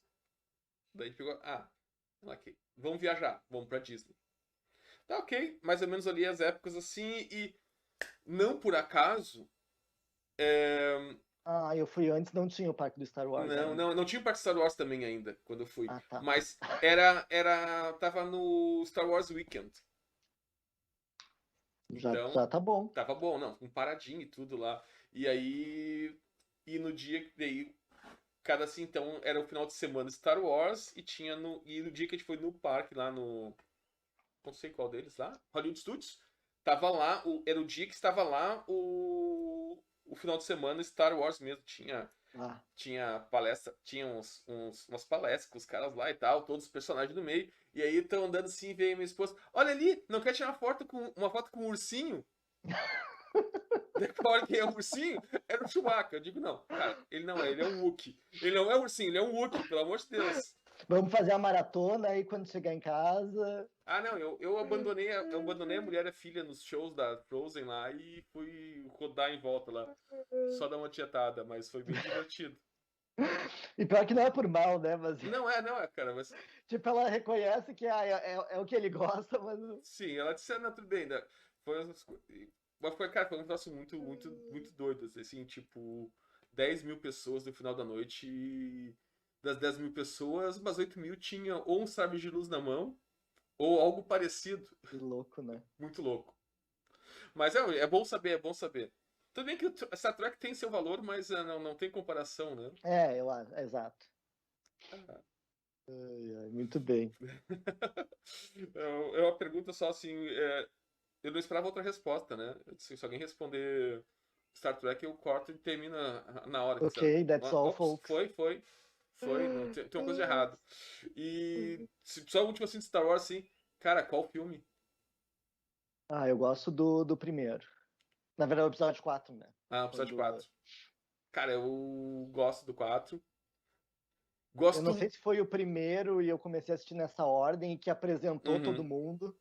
daí a gente pegou. Ok, vamos viajar, vamos pra Disney. Tá ok, mais ou menos ali as épocas assim, e não por acaso. Eu fui antes, não tinha o parque do Star Wars ainda. Não tinha o Parque Star Wars também ainda, quando eu fui. Tá. Mas tava no Star Wars Weekend. Então, Já tá bom. tava bom, não, com paradinho e tudo lá. E aí, no dia que daí, cada assim, então, era o final de semana Star Wars e no dia que a gente foi no parque lá no, não sei qual deles lá, Hollywood Studios, tava lá, era o dia que estava lá o final de semana Star Wars mesmo, Ah, tinha palestra, tinha umas palestras com os caras lá e tal, todos os personagens do meio. E aí estão andando assim, veio minha esposa, olha ali, não quer tirar uma foto com um ursinho? Decora que é um ursinho? Era o Chewbacca. Eu digo, não, cara, ele não é, ele é um Wookie. Ele não é um ursinho, ele é um Wookie, pelo amor de Deus. vamos fazer a maratona aí quando chegar em casa. Não, eu abandonei a mulher e a filha nos shows da Frozen lá e fui rodar em volta lá. Só dar uma tietada, mas foi bem divertido. E pior que não é por mal, né? Mas, Não é, cara, mas tipo, ela reconhece que é o que ele gosta, mas. sim, ela disse, não, tudo bem, né? Foi, mas foi, cara, foi um troço muito doido, assim, tipo, 10 mil pessoas no final da noite e das 10 mil pessoas, umas 8 mil tinha ou um sabre de luz na mão ou algo parecido. Que louco, né? Muito louco. Mas é bom saber, é bom saber. Tudo bem que essa track tem seu valor, mas não tem comparação, né? Eu acho, exato. Ah. Muito bem. É uma pergunta só assim, eu não esperava outra resposta, né? Eu disse, se alguém responder Star Trek, eu corto e termina na hora. Ok, that's all, Ops, folks. foi, não tem uma coisa de errado. E só o último assim de Star Wars, assim, cara, qual filme? Eu gosto do primeiro. Na verdade, o episódio 4, né? Episódio Quando... 4. Cara, eu gosto do 4. Eu não Gosto. sei se foi o primeiro e eu comecei a assistir nessa ordem que apresentou todo Uhum. mundo.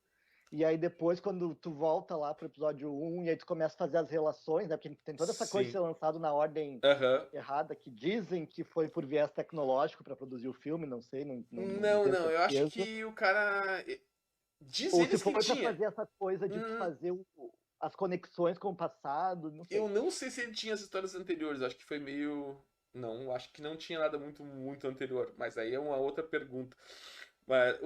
E aí depois, quando tu volta lá pro episódio 1, e aí tu começa a fazer as relações, né? Porque tem toda essa coisa de Sim. ser lançado na ordem Aham. errada, que dizem que foi por viés tecnológico para produzir o filme, não sei, não Não, tenho eu acho certeza. que o cara. Diz Ou se eles que foi para tinha. fazer essa coisa de tu Hum, fazer as conexões com o passado, não Eu sei. não sei se ele tinha as histórias anteriores, acho que foi meio. Não, acho que não tinha nada muito anterior, mas aí é uma outra pergunta. Mas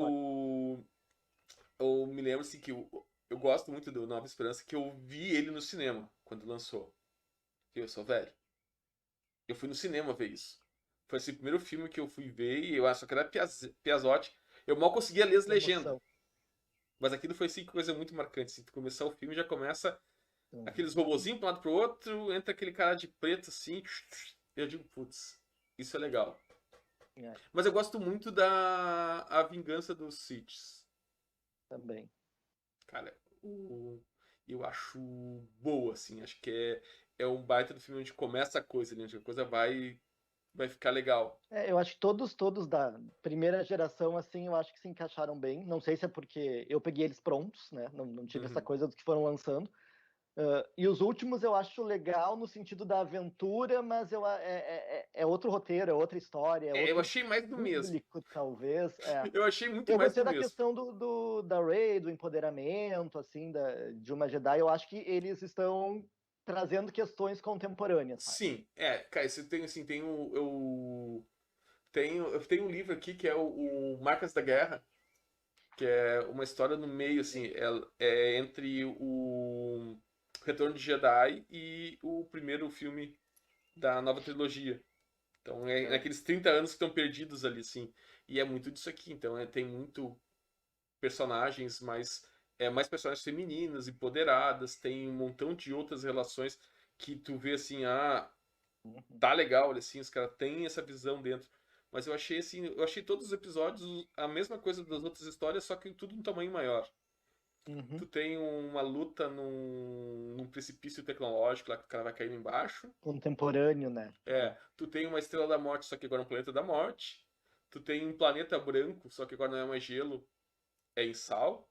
eu me lembro assim que eu gosto muito do Nova Esperança, que eu vi ele no cinema. quando lançou. Eu sou velho. Eu fui no cinema ver isso. Foi assim, o primeiro filme que eu fui ver e eu acho que era Piazotti. Eu mal conseguia ler as legendas. Emoção. Mas aquilo foi assim, coisa muito marcante. Assim, tu começar o filme já começa Uhum. aqueles robozinhos para um lado pro outro, entra aquele cara de preto assim. Eu digo, putz, isso é legal. É, Mas eu gosto muito da A Vingança dos Siths. também. Cara, eu acho boa, assim. Acho que é um baita do filme onde começa a coisa, né? Onde a coisa vai ficar legal. Eu acho que todos da primeira geração, assim, eu acho que se encaixaram bem. Não sei se é porque eu peguei eles prontos, né? Não tive essa Uhum. coisa dos que foram lançando. E os últimos eu acho legal no sentido da aventura, mas é outro roteiro, é outra história, é Eu outro achei mais do mesmo. público, talvez. Eu achei muito Eu mais gostei do da mesmo. questão da Rey, do empoderamento, assim, de uma Jedi. Eu acho que eles estão trazendo questões contemporâneas, sabe? Sim, cara, você tem assim, tem eu tenho um livro aqui que é o Marcas da Guerra, que é uma história no meio, assim, é entre o Retorno de Jedi e o primeiro filme da nova trilogia. Então é É. naqueles 30 anos que estão perdidos ali, assim. E é muito disso aqui. Então tem muito personagens mais personagens femininas, empoderadas, tem um montão de outras relações que tu vê assim, Uhum. tá legal, assim, os caras têm essa visão dentro. Mas eu achei assim, eu achei todos os episódios a mesma coisa das outras histórias, só que tudo em tamanho maior. Uhum. Tu tem uma luta num precipício tecnológico lá que o cara vai caindo embaixo. Contemporâneo, né? Tu tem uma estrela da morte, só que agora é um planeta da morte. Tu tem um planeta branco, só que agora não é mais gelo, é em sal.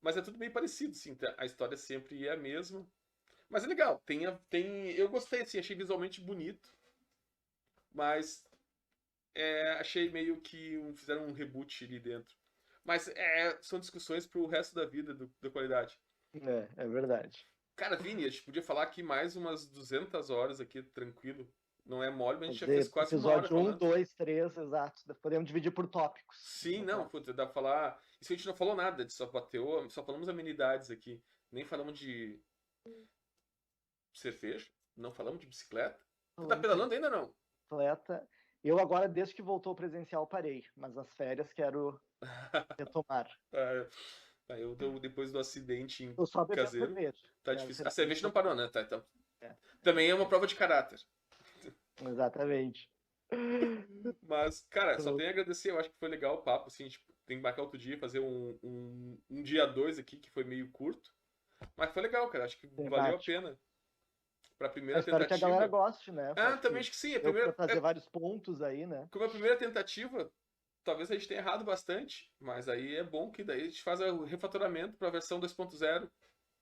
Mas é tudo bem parecido, sim. A história sempre é a mesma. Mas é legal. Eu gostei, assim, achei visualmente bonito. Mas achei meio que fizeram um reboot ali dentro. Mas são discussões pro resto da vida da qualidade. É verdade. Cara, Vini, a gente podia falar aqui mais umas 200 horas aqui, tranquilo. Não é mole, mas a gente já fez Fazer quase uma hora episódio um, falando. 2, 3, exato. Podemos dividir por tópicos, Sim, no não, caso. puta, dá pra falar. Isso a gente não falou nada, a gente só falamos amenidades aqui. Nem falamos de cerveja, não falamos de bicicleta. Tu tá Falamos de pedalando ainda não? bicicleta. Eu agora, desde que voltou presencial, parei. Mas nas férias quero retomar. Depois do acidente Tô só bebendo caseiro, cerveja. tá É, difícil. A geralmente cerveja não tô... parou, né? Tá, então. é, Também é uma prova de caráter. exatamente. Mas, cara, só tenho a agradecer. Eu acho que foi legal o papo. Assim, tipo, tem que marcar outro dia, fazer um dia dois aqui, que foi meio curto. Mas foi legal, cara. Acho que valeu a Temático. pena. Pra Eu primeira espero que a galera tentativa. goste, né? Ah, Acho também que acho que sim. A deu para primeira, trazer vários pontos aí, né? como a primeira tentativa, talvez a gente tenha errado bastante. Mas aí é bom que daí a gente faz o refatoramento pra versão 2.0.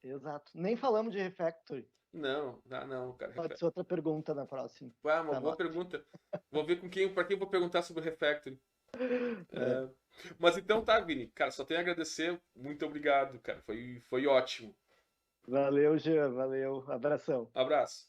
Exato. Nem falamos de refactory. Não, não, cara. Pode ser outra pergunta na próxima. Uma boa Anote. pergunta. Vou ver para quem eu vou perguntar sobre o Refactory. É. É, mas então tá, Vini. Cara, só tenho a agradecer. Muito obrigado, cara. Foi ótimo. Valeu, Jean. Valeu. Abração. Abraço.